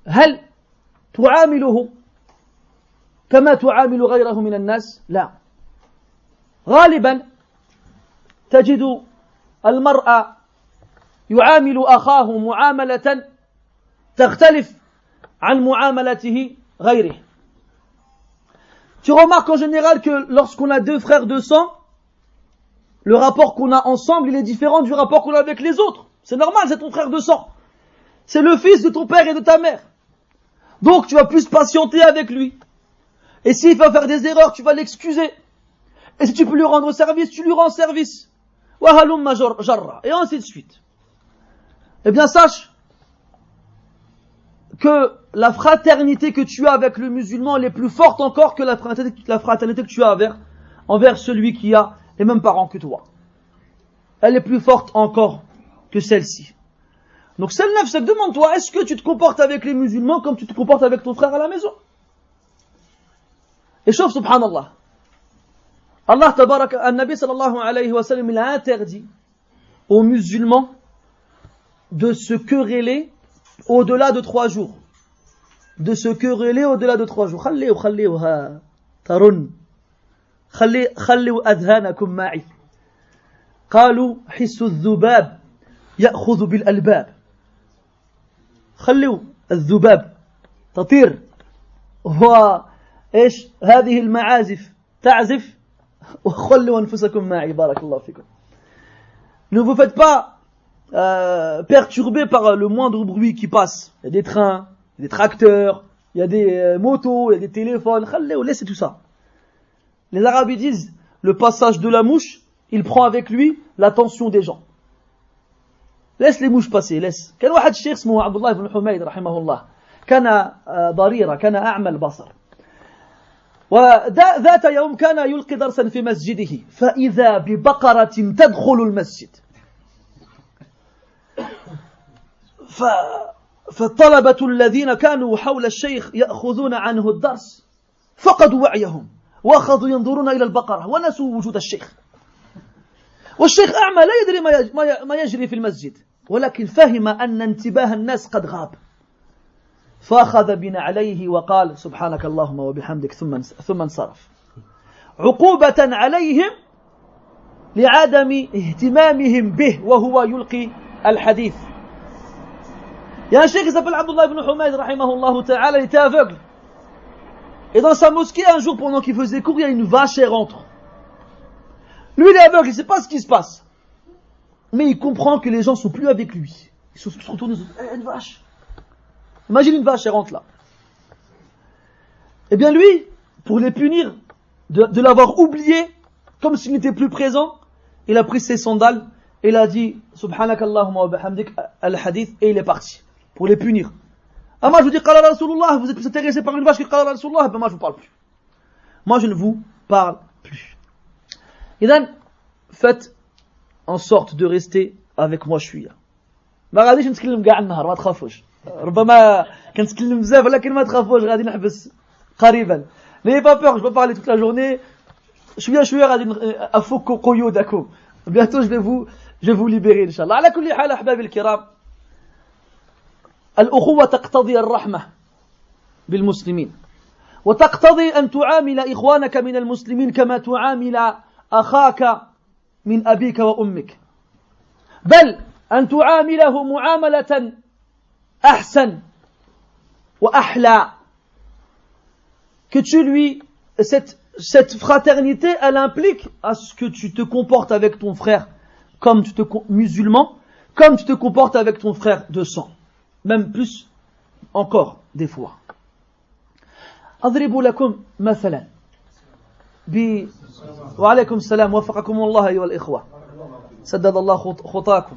A: هل تعامله كما تعامل غيره من الناس؟ لا. غالبا تجد المرأة يعامل أخاه معاملة تختلف عن معاملته غيره. Tu remarques en général que lorsqu'on a deux frères de sang, le rapport qu'on a ensemble, il est différent du rapport qu'on a avec les autres. C'est normal, c'est ton frère de sang. C'est le fils de ton père et de ta mère. Donc tu vas plus patienter avec lui. Et s'il va faire des erreurs, tu vas l'excuser. Et si tu peux lui rendre service, tu lui rends service. Et ainsi de suite. Eh bien sache que la fraternité que tu as avec le musulman, elle est plus forte encore que la fraternité que tu as envers celui qui a les mêmes parents que toi. Elle est plus forte encore que celle-ci. Donc celle neuf, c'est que demande-toi, est-ce que tu te comportes avec les musulmans comme tu te comportes avec ton frère à la maison? Et chauffe, subhanallah. Allah tabaraka, al-Nabi sallallahu alayhi wa sallam, il a interdit aux musulmans de se quereller au-delà de 3 jours. De se quereller au-delà de 3 jours. Khalliuha tarun. Khalliu adhanakum ma'i. قالوا حس الذباب يأخذ بالألباب. خلوا الذباب تطير وإيش هذه المعازف تعزف وخلوا أنفسكم معي بارك الله فيكم. Ne vous faites pas perturber par le moindre bruit qui passe. Il y a des trains, il y a des tracteurs, il y a des motos, il y a des téléphones. Laissez tout ça. Les Arabes disent le passage de la mouche, il prend avec lui l'attention des gens. Laisse les mouches passer, laisse. كان واحد الشيخ اسمه عبد الله بن حميد رحمه الله. كان ضريرة، كان أعمى البصر. وذات يوم كان يلقي درسا في مسجده فإذا ببقرة تدخل المسجد. فالطلبة الذين كانوا حول الشيخ يأخذون عنه الدرس فقدوا وعيهم وأخذوا ينظرون إلى البقرة ونسوا وجود الشيخ. والشيخ أعمى لا يدري ما يجري في المسجد ولكن فهم أن انتباه الناس قد غاب فأخذ بنعليه وقال سبحانك اللهم وبحمدك ثم انصرف عقوبة عليهم لعدم اهتمامهم به وهو يلقي الحديث. Il y a un cheikh qui s'appelle Abdullah ibn Humayd rahimahullah ta'ala, il était aveugle. Et dans sa mosquée un jour pendant qu'il faisait cours, il y a une vache elle rentre. Lui il est aveugle, il ne sait pas ce qui se passe. Mais il comprend que les gens ne sont plus avec lui. Ils se retournent et disent une vache. Imagine une vache, elle rentre là. Eh bien lui, pour les punir de l'avoir oublié, comme s'il n'était plus présent, il a pris ses sandales et il a dit Subhanakallahumma wa bihamdik al-hadith et il est parti. Pour les punir. Ah moi je vous dis Qala Rasulullah, vous êtes plus intéressé par une vache que Qala Rasulullah, ben moi je vous parle plus. Moi je ne vous parle plus. Et donc, faites en sorte de rester avec moi شوية. ما غاديش نتكلم كاع النهار ما تخافوش. ربما كنتكلم بزاف ولكن ما تخافوش غادي نحبس قريبا. N'ayez pas peur, je vais parler toute la journée. شوية غادي أفك قيودكم. Bientôt je vais vous libérer إن شاء الله. على كل حال أحبابي الكرام. الأخوة تقتضي الرحمة بالمسلمين، وتقتضي أن تعامل إخوانك من المسلمين كما تعامل أخاك من أبيك وأمك، بل أن تعامله معاملة أحسن وأحلى. Que tu lui, cette fraternité, elle implique à ce que tu te comportes avec ton frère comme tu te musulman, comme tu te comportes avec ton frère de sang, même plus encore des fois. أضرب لكم مثلا وعليكم السلام وفقكم الله أيها الإخوة سدد الله خطاكم.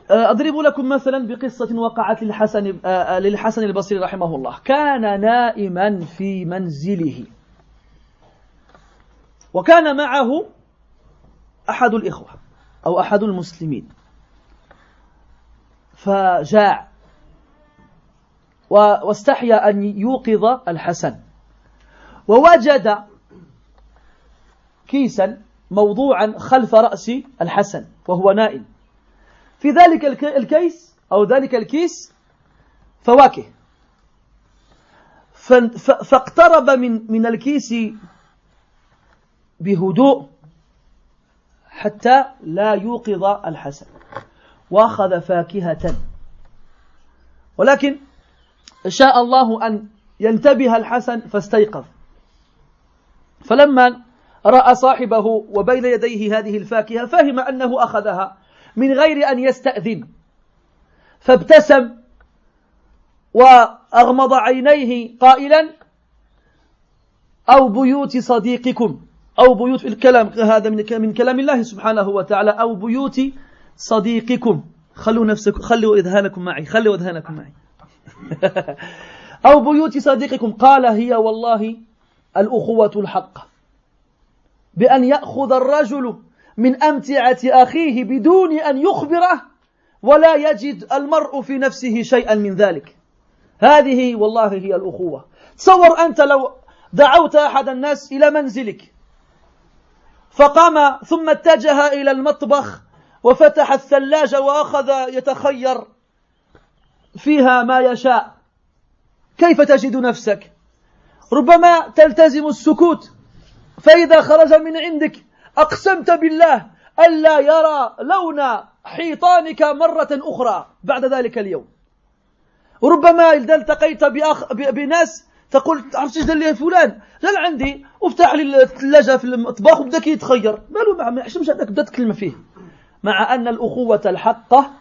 A: أضرب لكم مثلا بقصة وقعت للحسن البصري رحمه الله. كان نائما في منزله وكان معه أحد الإخوة أو أحد المسلمين، فجاع واستحيا أن يوقظ الحسن، ووجد كيسا موضوعا خلف رأس الحسن وهو نائم، في ذلك الكيس أو ذلك الكيس فواكه، فاقترب من الكيس بهدوء حتى لا يوقظ الحسن، وأخذ فاكهة، ولكن شاء الله أن ينتبه الحسن فاستيقظ، فلما رأى صاحبه وبين يديه هذه الفاكهة فهم أنه أخذها من غير أن يستأذن، فابتسم وأغمض عينيه قائلا: أو بيوت صديقكم، أو بيوت الكلام هذا من كلام الله سبحانه وتعالى، أو بيوت صديقكم، خلوا إذهانكم معي أو بيوت صديقكم. قال: هي والله الأخوة الحق، بأن يأخذ الرجل من أمتعة أخيه بدون أن يخبره ولا يجد المرء في نفسه شيئا من ذلك. هذه والله هي الأخوة. تصور أنت لو دعوت أحد الناس إلى منزلك فقام ثم اتجه إلى المطبخ وفتح الثلاجة وأخذ يتخير فيها ما يشاء، كيف تجد نفسك؟ ربما تلتزم السكوت، فإذا خرج من عندك أقسمت بالله ألا يرى لون حيطانك مرة أخرى بعد ذلك اليوم. ربما إذا التقيت بناس تقول: تعرف ايش دار لي فلان؟ جا عندي وفتح لي الثلاجة في المطبخ وبدا يتخير، مالو ما يحشمش هذاك، بدا تكلم فيه. مع أن الأخوة الحقة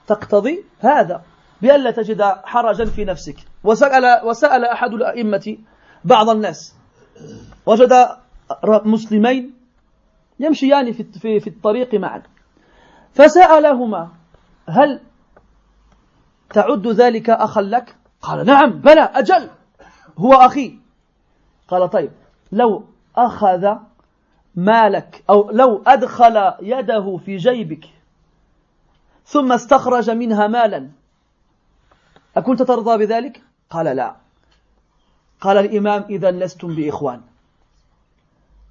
A: تقتضي هذا بألا تجد حرجا في نفسك. وسأل أحد الأئمة بعض الناس، وجد مسلمين يمشيان في الطريق معا، فسألهما: هل تعد ذلك أخا لك؟ قال: نعم بلى أجل هو أخي. قال: طيب لو أخذ مالك أو لو أدخل يده في جيبك ثم استخرج منها مالا أكنت ترضى بذلك؟ قال: لا. قال الإمام: إذن لستم بإخوان.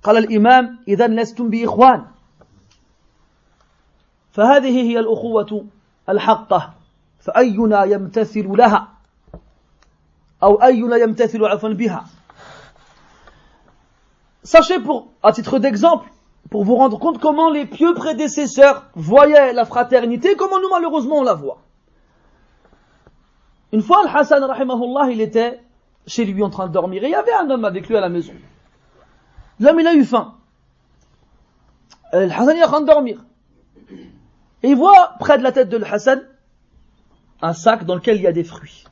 A: قال الإمام: إذن لستم بإخوان. فهذه هي الأخوة الحقة، فأينا يمتثل لها أو أينا يمتثل عفوا بها. Sachez, à titre d'exemple, pour vous rendre compte comment les pieux prédécesseurs voyaient la fraternité, comment nous malheureusement on la voit. Une fois, Al-Hassan, rahimahullah, il était chez lui en train de dormir, et il y avait un homme avec lui à la maison. L'homme, il a eu faim. Al-Hassan, il est en train de dormir. Et il voit près de la tête de Al-Hassan un sac dans lequel il y a des fruits.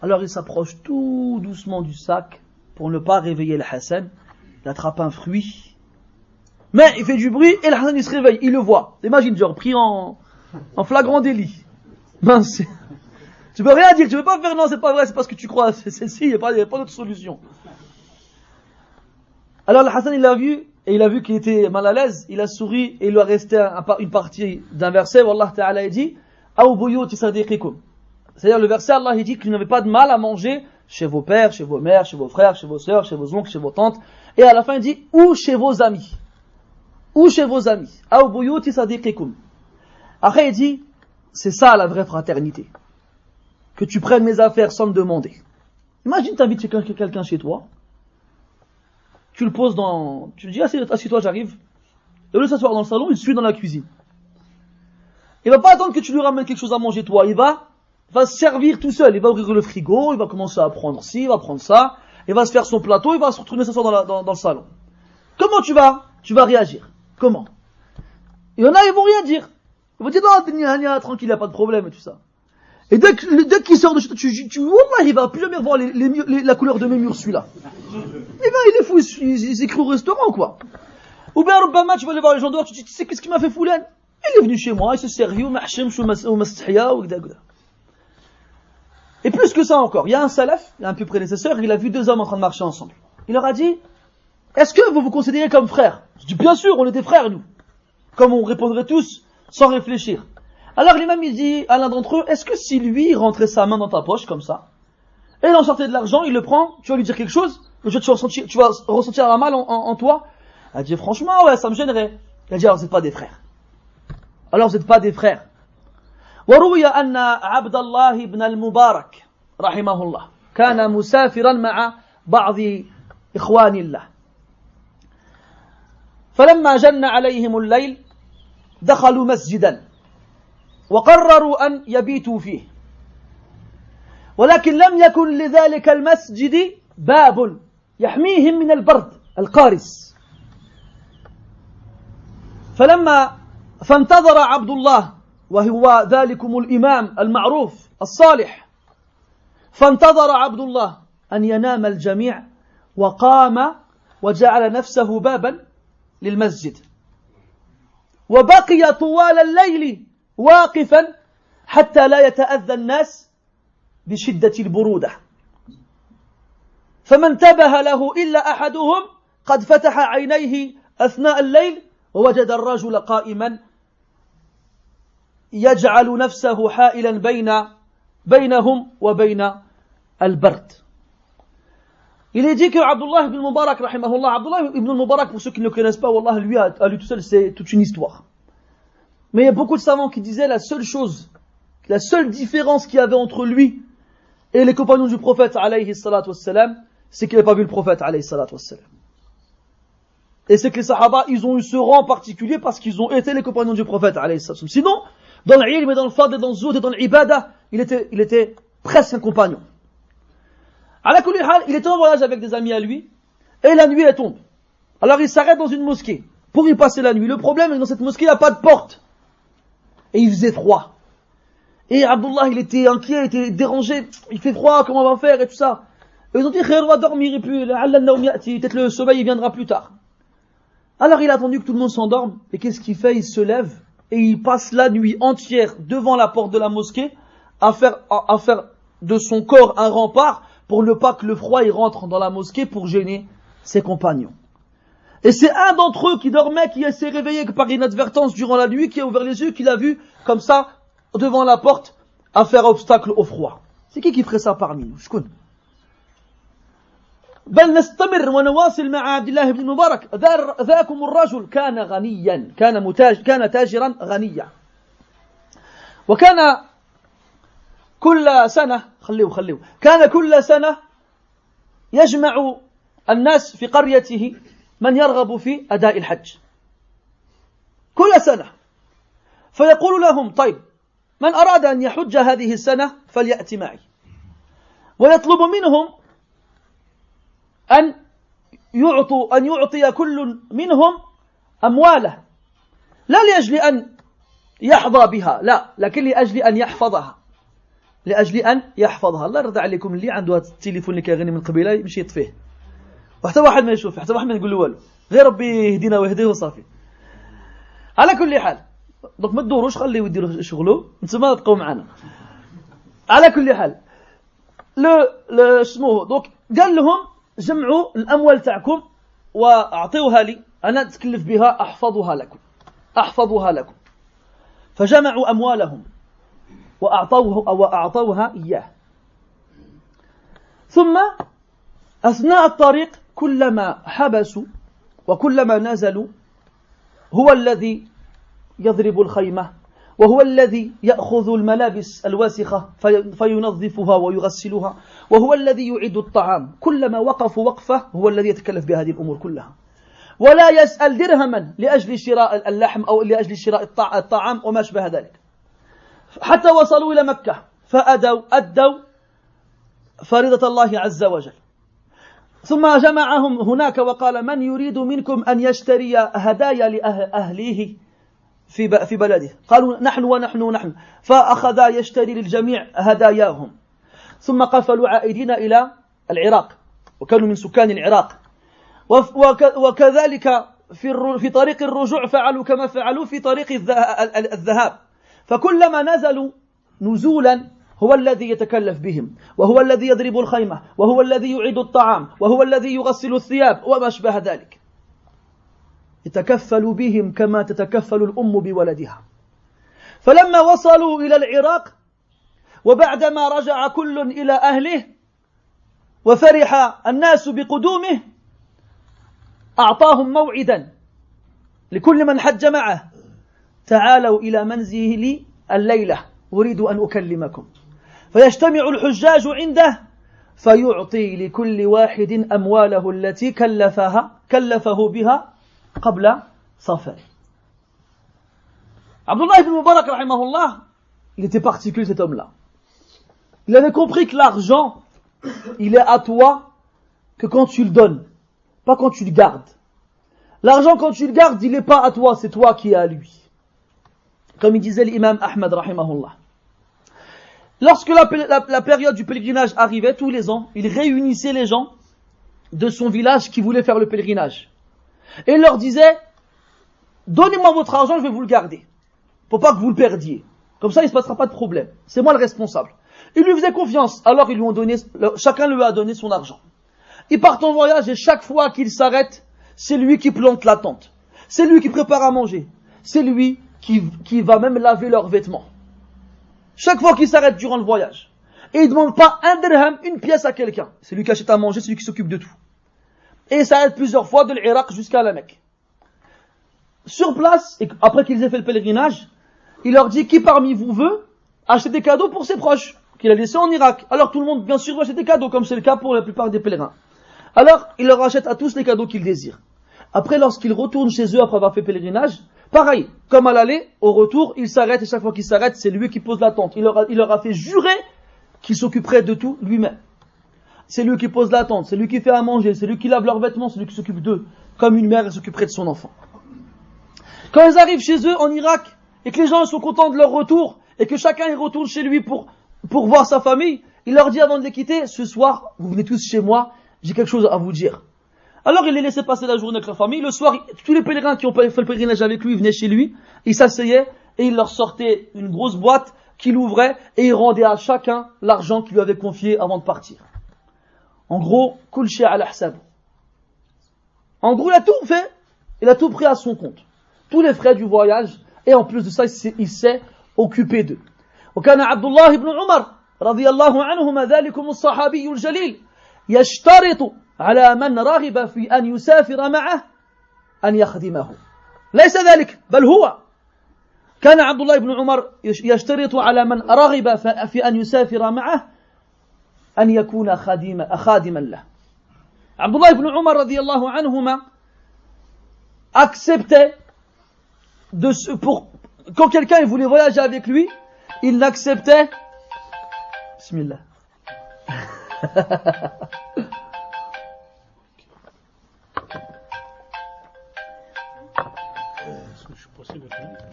A: Alors il s'approche tout doucement du sac pour ne pas réveiller Al-Hassan. Il attrape un fruit, mais il fait du bruit et Al-Hassan il se réveille, il le voit. Imagine, genre pris en flagrant délit. Mince. Tu peux rien dire, tu peux pas faire non, c'est pas vrai, c'est parce que tu crois, c'est si, il n'y a pas d'autre solution. Alors Al-Hassan il l'a vu, et il a vu qu'il était mal à l'aise, il a souri, et il lui a resté une partie d'un verset où Allah Ta'ala il dit: Aw buyuti sadiqikum. C'est-à-dire le verset, Allah il dit qu'il n'avait pas de mal à manger chez vos pères, chez vos mères, chez vos frères, chez vos sœurs, chez vos oncles, chez vos tantes, et à la fin il dit: ou chez vos amis. Ou chez vos amis. Aw buyuti sadiqikum. Après, il dit, c'est ça la vraie fraternité. Que tu prennes mes affaires sans me demander. Imagine, t'invites quelqu'un chez toi, tu le poses dans, tu lui dis, assieds-toi, j'arrive. Et au lieu de s'asseoir dans le salon, il suit dans la cuisine. Il va pas attendre que tu lui ramènes quelque chose à manger, toi. Il va se servir tout seul. Il va ouvrir le frigo, il va commencer à prendre ci, il va prendre ça, il va se faire son plateau, il va se retourner s'asseoir dans le salon. Comment tu vas réagir? Comment? Il y en a, ils vont rien dire. Ils vont dire, non, tranquille, il n'y a pas de problème et tout ça. Et dès qu'il sort de chez toi, wallah, il va plus jamais revoir la couleur de mes murs, celui-là. Eh ben, il est fou, il s'écrit au restaurant, quoi. Ou bien, Rubama, tu vas aller voir les gens dehors, tu sais qu'est-ce qui m'a fait foulen? Il est venu chez moi, il s'est servi au mahchim, au mastihya, ou gda. Et plus que ça encore, il y a un salaf, il y a un peu prédécesseur, il a vu deux hommes en train de marcher ensemble. Il leur a dit, est-ce que vous vous considérez comme frères? Je dis, bien sûr, on est des frères, nous. Comme on répondrait tous, sans réfléchir. Alors l'imam, il dit à l'un d'entre eux, est-ce que si lui, il rentrait sa main dans ta poche, comme ça, et il en sortait de l'argent, il le prend, tu vas lui dire quelque chose, tu vas ressentir un mal en toi? Il a dit, franchement, ouais, ça me gênerait. Il a dit, alors vous n'êtes pas des frères. Alors vous n'êtes pas des frères. وروي أن عبد الله بن المبارك رحمه الله كان مسافرا مع بعض إخوان الله فلما جن عليهم الليل دخلوا مسجدا وقرروا أن يبيتوا فيه ولكن لم يكن لذلك المسجد باب يحميهم من البرد القارس فانتظر عبد الله وهو ذلكم الإمام المعروف الصالح فانتظر عبد الله أن ينام الجميع وقام وجعل نفسه بابا للمسجد وبقي طوال الليل واقفا حتى لا يتأذى الناس بشدة البرودة فما انتبه له إلا أحدهم قد فتح عينيه أثناء الليل ووجد الرجل قائما يجعل نفسه حائلا بينهم وبين البرد. Il est dit que Abdullah ibn Mubarak, rahimahullah, Abdullah ibn Mubarak, pour ceux qui ne le connaissent pas, wallah, lui, à lui tout seul, c'est toute une histoire. Mais il y a beaucoup de savants qui disaient la seule différence qu'il y avait entre lui et les compagnons du prophète, alayhi salatu wassalam, c'est qu'il n'avait pas vu le prophète, alayhi salatu wassalam. Et c'est que les sahaba, ils ont eu ce rang particulier parce qu'ils ont été les compagnons du prophète, alayhi salatu wassalam. Sinon, dans l'ilm et dans le fadl et dans le zoud et dans l'ibada, il était presque un compagnon. Ala kulli hal, il était en voyage avec des amis à lui, et la nuit elle tombe. Alors il s'arrête dans une mosquée pour y passer la nuit. Le problème est que dans cette mosquée, il n'y a pas de porte. Et il faisait froid. Et Abdullah, il était inquiet, il était dérangé. Il fait froid, comment on va faire et tout ça. Et ils ont dit, on va dormir et puis, peut-être le sommeil il viendra plus tard. Alors il a attendu que tout le monde s'endorme. Et qu'est-ce qu'il fait? Il se lève et il passe la nuit entière devant la porte de la mosquée à faire de son corps un rempart pour ne pas que le froid il rentre dans la mosquée pour gêner ses compagnons. Et c'est un d'entre eux qui dormait, qui s'est réveillé par inadvertance durant la nuit, qui a ouvert les yeux, qui l'a vu comme ça devant la porte à faire obstacle au froid. C'est qui ferait ça parmi nous? Je connais. بل نستمر ونواصل مع عبد الله بن المبارك. ذاكم الرجل كان غنيا كان تاجرا غنيا وكان كل سنة كان كل سنة يجمع الناس في قريته من يرغب في أداء الحج كل سنة فيقول لهم طيب من أراد أن يحج هذه السنة فليأتي معي ويطلب منهم أن يعطي كل منهم أمواله لا لأجل أن يحظى بها لا لكن لأجل أن يحفظها الله يرضى عليكم اللي عنده التليفون اللي كيغني من قبيله يمشي يطفيه وحتى واحد ما يشوف حتى واحد ما يقول له والو غير ربي يهدينا ويهديه وصافي على كل حال دونك ما تدوروش خليه يديروا شغله انتما تبقوا معنا على كل حال اسمه دونك قال لهم جمعوا الأموال تاعكم وأعطوها لي أنا أتكلف بها أحفظها لكم فجمعوا أموالهم وأعطوها إياه ثم أثناء الطريق كلما حبسوا وكلما نزلوا هو الذي يضرب الخيمة وهو الذي يأخذ الملابس الواسخة فينظفها ويغسلها، وهو الذي يعد الطعام، كلما وقفوا وقفة هو الذي يتكلف بهذه الأمور كلها، ولا يسأل درهما لأجل شراء اللحم أو لأجل شراء الطعام وما شبه ذلك. حتى وصلوا إلى مكة أدوا فريضة الله عز وجل. ثم جمعهم هناك وقال: من يريد منكم أن يشتري هدايا لأهليه في بلده؟ قالوا: نحن ونحن. فأخذ يشتري للجميع هداياهم، ثم قفلوا عائدين إلى العراق، وكانوا من سكان العراق. وكذلك في طريق الرجوع فعلوا كما فعلوا في طريق الذهاب، فكلما نزلوا نزولا هو الذي يتكلف بهم، وهو الذي يضرب الخيمة، وهو الذي يعيد الطعام، وهو الذي يغسل الثياب وما أشبه ذلك. يتكفل بهم كما تتكفل الأم بولدها. فلما وصلوا إلى العراق وبعدما رجع كل إلى أهله وفرح الناس بقدومه، أعطاهم موعدا لكل من حج معه: تعالوا إلى منزلي الليلة أريد أن أكلمكم. فيجتمع الحجاج عنده فيعطي لكل واحد أمواله التي كلفه بها قبل سفره. Abdullah ibn Mubarak, rahimahullah, il était particulier cet homme-là. Il avait compris que l'argent, il est à toi que quand tu le donnes, pas quand tu le gardes. L'argent, quand tu le gardes, il n'est pas à toi, c'est toi qui es à lui. Comme il disait l'imam Ahmad, rahimahullah. Lorsque la période du pèlerinage arrivait, tous les ans, il réunissait les gens de son village qui voulaient faire le pèlerinage. Et il leur disait: donnez-moi votre argent, je vais vous le garder. Pour pas que vous le perdiez. Comme ça, il ne se passera pas de problème. C'est moi le responsable. Ils lui faisaient confiance. Alors, ils lui ont donné, chacun lui a donné son argent. Ils partent en voyage et chaque fois qu'ils s'arrêtent, c'est lui qui plante la tente. C'est lui qui prépare à manger. C'est lui qui va même laver leurs vêtements. Chaque fois qu'ils s'arrêtent durant le voyage. Et il ne demande pas un dirham, une pièce à quelqu'un. C'est lui qui achète à manger, c'est lui qui s'occupe de tout. Et il s'arrête plusieurs fois de l'Irak jusqu'à la Mecque. Sur place, et après qu'ils aient fait le pèlerinage, il leur dit: qui parmi vous veut acheter des cadeaux pour ses proches qu'il a laissés en Irak? Alors tout le monde, bien sûr, veut acheter des cadeaux, comme c'est le cas pour la plupart des pèlerins. Alors, il leur achète à tous les cadeaux qu'ils désirent. Après, lorsqu'ils retournent chez eux après avoir fait pèlerinage, pareil, comme à l'aller, au retour, il s'arrête, et chaque fois qu'il s'arrête, c'est lui qui pose la tente. Il leur a fait jurer qu'il s'occuperait de tout lui-même. C'est lui qui pose la tente, c'est lui qui fait à manger, c'est lui qui lave leurs vêtements, c'est lui qui s'occupe d'eux, comme une mère s'occuperait de son enfant. Quand ils arrivent chez eux en Irak, et que les gens sont contents de leur retour, et que chacun y retourne chez lui pour voir sa famille, il leur dit avant de les quitter: ce soir, vous venez tous chez moi, j'ai quelque chose à vous dire. Alors il les laissait passer la journée avec leur famille. Le soir, tous les pèlerins qui ont fait le pèlerinage avec lui venaient chez lui, ils s'asseyaient, et il leur sortait une grosse boîte qu'il ouvrait, et il rendait à chacun l'argent qu'il lui avait confié avant de partir. En gros, kul shay ala hsab. En gros, il a tout fait, il a tout pris à son compte. Tous les frais du voyage, et en plus de ça, il s'est occupé d'eux. وكان عبد الله بن عمر رضي الله عنهما ذلكم الصحابي الجليل يشترط على من رغب في أن يسافر معه أن يخدمه. ليس ذلك، بل هو كان عبد الله بن عمر يشترط على من رغب في أن يسافر معه أن يكون خادما له. عبد الله بن عمر رضي الله عنهما acceptait quand quelqu'un voulait voyager avec lui, il l'acceptait. Bismillah.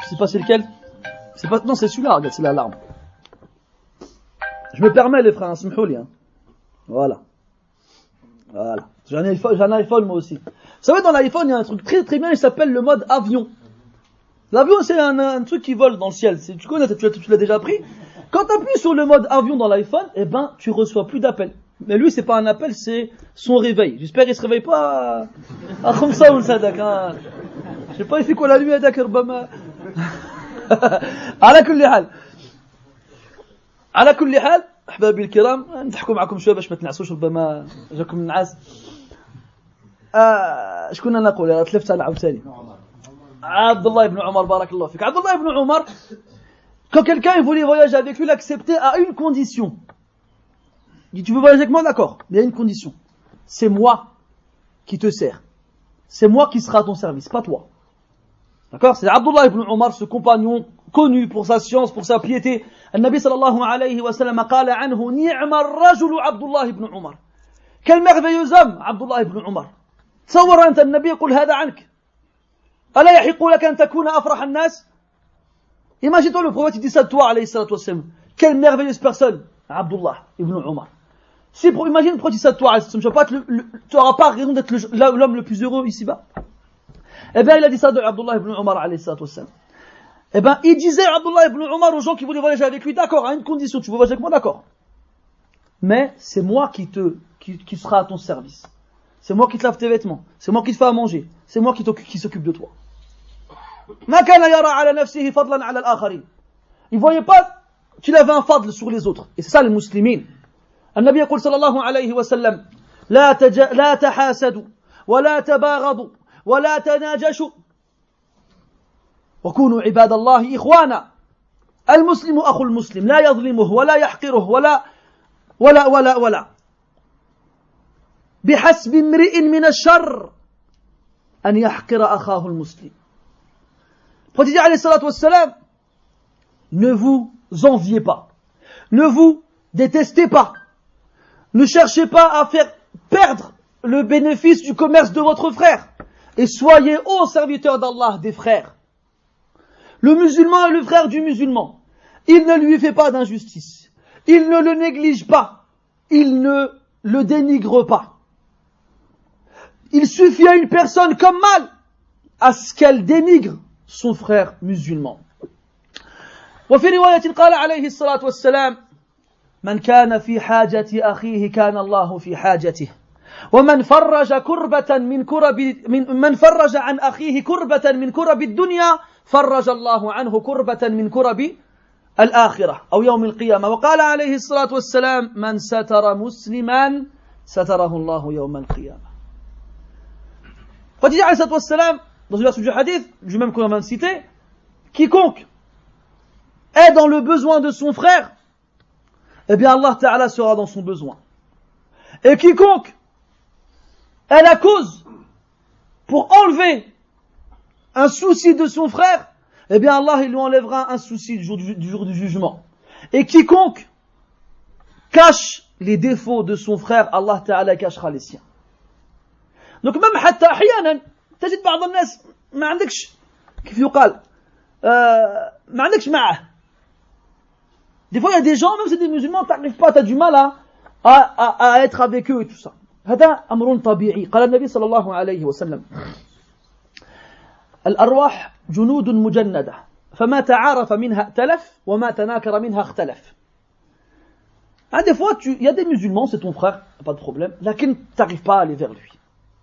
A: C'est passé lequel? Non, c'est celui-là, regarde, c'est l'alarme. Je me permets, les frères, smhouli, hein. Voilà. J'ai un iPhone, moi aussi. Vous savez, dans l'iPhone, il y a un truc très très bien, il s'appelle le mode avion. L'avion, c'est un truc qui vole dans le ciel. Tu connais, tu l'as déjà pris. Quand tu appuies sur le mode avion dans l'iPhone, eh ben, tu reçois plus d'appels. Mais lui, c'est pas un appel, c'est son réveil. J'espère qu'il se réveille pas à comme ça ou le sadak. Je sais pas, il fait quoi la nuit, Adak, Rubama. على كل حال أحبابي الكرام، نضحكوا معكم شوية باش ما تنعسوش، ربما جاكم النعاس. شكون نقول؟ تلفت على عاوتاني. عبد الله بن عمر، بارك الله فيك. عبد الله بن عمر Quand quelqu'un il voulait voyager avec lui, il acceptait à une condition. Il dit, tu veux voyager avec moi? D'accord. Mais il y a une condition. C'est moi qui te sers. C'est moi qui sera à ton service, pas toi. D'accord? C'est Abdullah ibn Omar, ce compagnon connu pour sa science, pour sa piété. النبي صلى الله عليه وسلم قال عنه نعم الرجل عبد الله بن عمر. Quel merveilleux homme, Abdullah ibn Omar. تصور أنت النبي يقول هذا عنك. ألا يحق لك أن تكون أفرح الناس؟ Imagine-toi le prophète, il dit ça de toi, alayhi salatu wassalam. Quelle merveilleuse personne, Abdullah ibn Omar. Imagine le prophète, il dit ça de toi, tu n'auras pas raison d'être l'homme le plus heureux ici-bas. Eh bien, il a dit ça de Abdullah ibn Omar, alayhi salatu wassalam. Eh bien, il disait Abdullah ibn Omar aux gens qui voulaient voyager avec lui, d'accord, à une condition, tu veux voyager avec moi, d'accord. Mais c'est moi qui sera à ton service. C'est moi qui te lave tes vêtements. C'est moi qui te fais à manger. C'est moi qui s'occupe de toi. ما كان يرى على نفسه فضلا على الآخرين. Il voyait pas qu'il avait un fadl sur les autres. Et c'est ça les musulmans. النبي يقول صلى الله عليه وسلم لا تحاسدوا ولا تباغضوا ولا تناجشوا وكونوا عباد الله إخوانا. المسلم أخو المسلم لا يظلمه ولا يحقره ولا بحسب امرئ من الشر أن يحقر أخاه المسلم. Prophète alayhi salatu wassalam, ne vous enviez pas, ne vous détestez pas, ne cherchez pas à faire perdre le bénéfice du commerce de votre frère, et soyez ô serviteurs d'Allah des frères. Le musulman est le frère du musulman, il ne lui fait pas d'injustice, il ne le néglige pas, il ne le dénigre pas. Il suffit à une personne comme mal à ce qu'elle dénigre son frère musulman. وفي رواية قال عليه الصلاة والسلام من كان في حاجة أخيه كان الله في حاجته ومن فرج من فرج عن أخيه كربة من كرب الدنيا فرج الله عنه كربة من كرب الآخرة أو يوم القيامة. وقال عليه الصلاة والسلام من ستر مسلما ستره الله يوم القيامة. Prophète عليه الصلاة والسلام dans une version du hadith, du même qu'on vient de citer, quiconque est dans le besoin de son frère, eh bien Allah Ta'ala sera dans son besoin. Et quiconque est la cause pour enlever un souci de son frère, eh bien Allah il lui enlèvera un souci du jour du jugement. Et quiconque cache les défauts de son frère, Allah Ta'ala cachera les siens. Donc même حتى أحيانا تجد بعض الناس ما عندكش كيف يقال ما عندكش معه. Des fois il y a des gens, même si c'est des musulmans, t'arrives pas, t'as du mal à être avec eux et tout ça. هذا أمر طبيعي. قال النبي صلى الله عليه وسلم الأرواح جنود مجندة فما تعارف منها ائتلف وما تناكر منها اختلف. Des fois il y a des musulmans, c'est ton frère, pas de problème, lakin t'arrives pas à aller vers lui.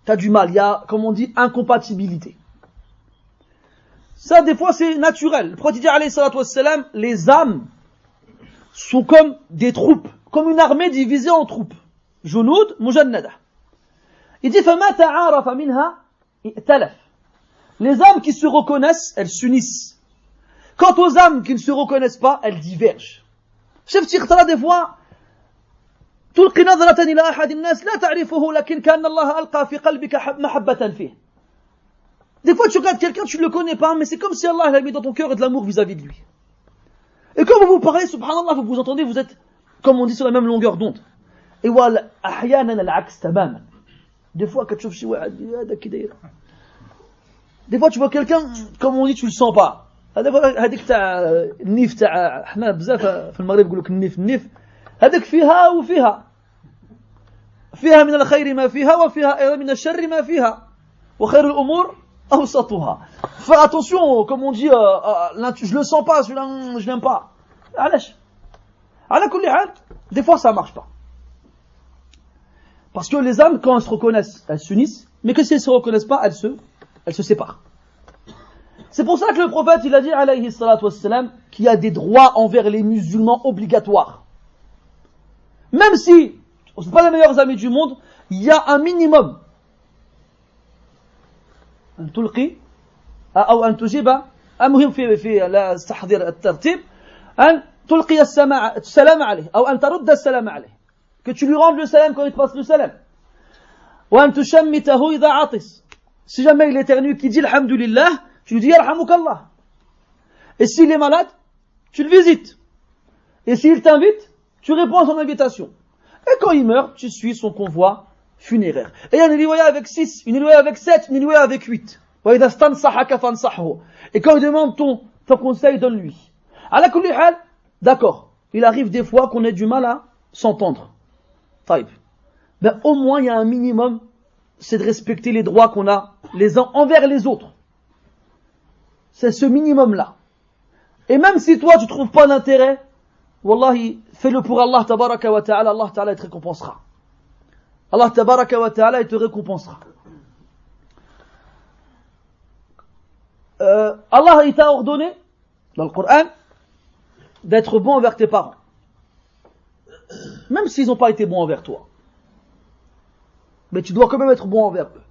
A: T'as du mal, il y a, comme on dit, incompatibilité. Ça, des fois, c'est naturel. Le prophète dit, alayhi salatu wassalam, les âmes sont comme des troupes, comme une armée divisée en troupes. Junud, mujannada. Il dit, فَمَا تَعَارَفَ مِنْهَا إِئْتَلَفْ. Les âmes qui se reconnaissent, elles s'unissent. Quant aux âmes qui ne se reconnaissent pas, elles divergent. Chef Tirtara, des fois, تلقي نظرة إلى أحد الناس لا تعرفه لكن كأن الله ألقى في قلبك محبة فيه. Des fois tu regardes quelqu'un, tu ne le connais pas, mais c'est comme si Allah a mis dans ton cœur de l'amour vis-à-vis de lui. Et quand vous parlez, subhanallah, vous entendez, vous êtes, comme on dit, sur la même longueur d'onde. Et voilà, أحيانا العكس تماما. Des fois quand tu vois شي واحد هذا كي داير. Des fois tu vois quelqu'un, comme on dit, tu le sens pas. هذيك تاع النيف تاع احنا بزاف في المغرب يقول لك النيف هذيك فيها وفيها من الخير ما فيها وفيها أيضا من الشر ما فيها وخير الأمور أوسطها. Fais attention, comme on dit, je le sens pas, celui-là, je l'aime pas. علاش؟ على كل حال, des fois ça marche pas. Parce que les âmes, quand elles se reconnaissent, elles s'unissent, mais que si elles se reconnaissent pas, elles se séparent. C'est pour ça que le prophète, il a dit, alayhi salatu wassalam, qu'il y a des droits envers les musulmans obligatoires. Même si ce ne sont pas les meilleurs amis du monde, il y a un minimum. أن تلقي أو أن تجيب المهم في تحضير الترتيب أن تلقي السلام عليه أو أن ترد السلام عليه, que tu lui rendes le salam quand il te passe le salam. وأن تشمته إذا عطس, si jamais il éternue, qui dit alhamdulillah, tu lui dis yarhamukallah. Et s'il est malade, tu le visites. Et s'il t'invite, tu réponds à son invitation. Et quand il meurt, tu suis son convoi funéraire. Et il y a une riwaya avec 6, une riwaya avec 7, une riwaya avec 8. Et quand il demande ton conseil, donne-lui. À la kulli hal, d'accord, il arrive des fois qu'on ait du mal à s'entendre. Taïb. Ben, au moins, il y a un minimum, c'est de respecter les droits qu'on a les uns envers les autres. C'est ce minimum-là. Et même si toi, tu ne trouves pas d'intérêt, wallahi, fais-le pour Allah, tabaraka wa ta'ala, Allah ta'ala, il te récompensera. Allah tabaraka wa ta'ala, il te récompensera. Allah, il t'a ordonné, dans le Coran, d'être bon envers tes parents. Même s'ils n'ont pas été bons envers toi. Mais tu dois quand même être bon envers eux.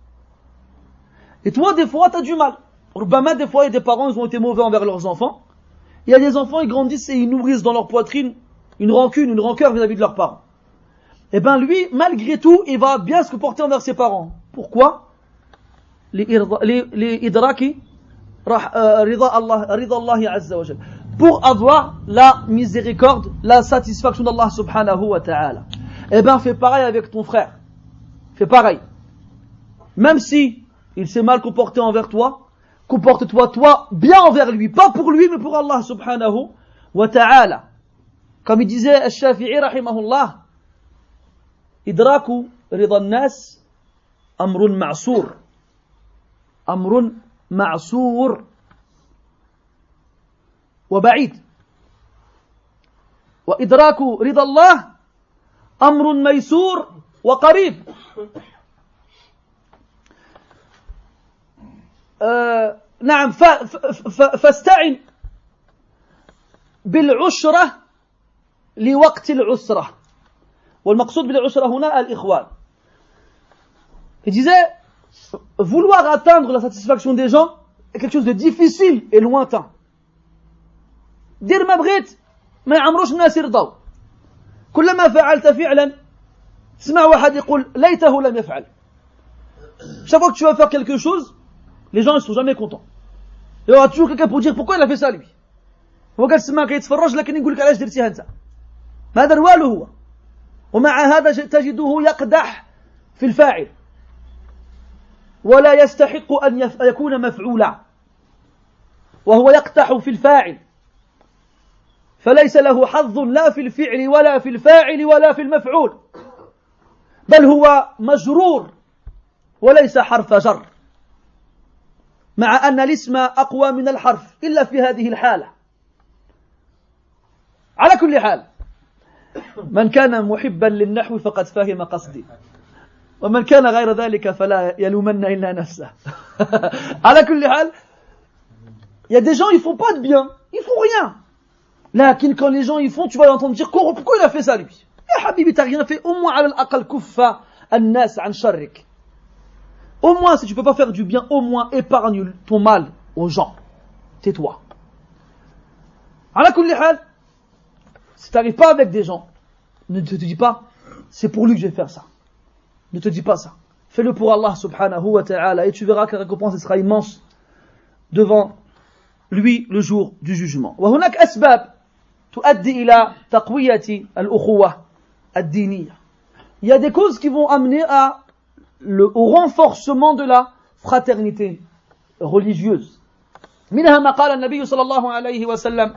A: Et toi, des fois, tu as du mal. Des fois, il y a des parents, ils ont été mauvais envers leurs enfants. Il y a des enfants, ils grandissent et ils nourrissent dans leur poitrine une rancune, une rancœur vis-à-vis de leurs parents. Et ben lui, malgré tout, il va bien se comporter envers ses parents. Pourquoi? Pour avoir la miséricorde, la satisfaction d'Allah subhanahu wa ta'ala. Eh ben, fais pareil avec ton frère. Fais pareil. Même si il s'est mal comporté envers toi, comporte-toi toi bien envers lui. Pas pour lui, mais pour Allah subhanahu wa ta'ala. Comme il disait Al-Shafi'i rahimahullah, idraku rida nas amrun ma'sour. Amrun ma'sour. وبعيد وإدراك رضا الله أمر ميسور وقريب. نعم فاستعن بالعشرة لوقت العسرة. والمقصود بالعسرة هنا الإخوان. Il disait vouloir atteindre la satisfaction des gens est quelque chose de difficile et lointain. دير ما بغيت ما يعمروش الناس يرضوا. كلما فعلت فعلا تسمع واحد يقول ليته لم يفعل. Chaque fois que tu vas faire quelque chose, les gens ne sont jamais contents. Il y aura toujours quelqu'un pour dire pourquoi il a fait ça lui. هو قال تسمع كيتفرج لكن يقول لك علاش درتيها انت. ما دار والو هو. ومع هذا تجده يقدح في الفاعل. ولا يستحق أن يكون مفعولا. وهو يقدح في الفاعل. فليس له حظ لا في الفعل ولا في الفاعل ولا في المفعول بل هو مجرور وليس حرف جر مع أن الاسم أقوى من الحرف إلا في هذه الحالة. على كل حال من كان محبا للنحو فقد فهم قصدي ومن كان غير ذلك فلا يلومن إلا نفسه. على كل حال il y a des gens ils font pas de bien, ils font rien. Là, quand les gens ils font, tu vas l'entendre dire pourquoi il a fait ça lui. Eh Habibi, t'as rien fait. Au moins, al aqal kuffa an-nas an sharrik. Au moins, si tu peux pas faire du bien, au moins épargne ton mal aux gens. Tais-toi. Ala kulli hal, si t'arrives pas avec des gens, ne te dis pas, c'est pour lui que je vais faire ça. Ne te dis pas ça. Fais-le pour Allah subhanahu wa ta'ala et tu verras que la récompense sera immense devant lui le jour du jugement. وهناك أسباب تؤدي إلى تقوية الأخوة الدينية. Il y a des causes qui vont amener au renforcement de la fraternité religieuse. منها ما قال النبي صلى الله عليه وسلم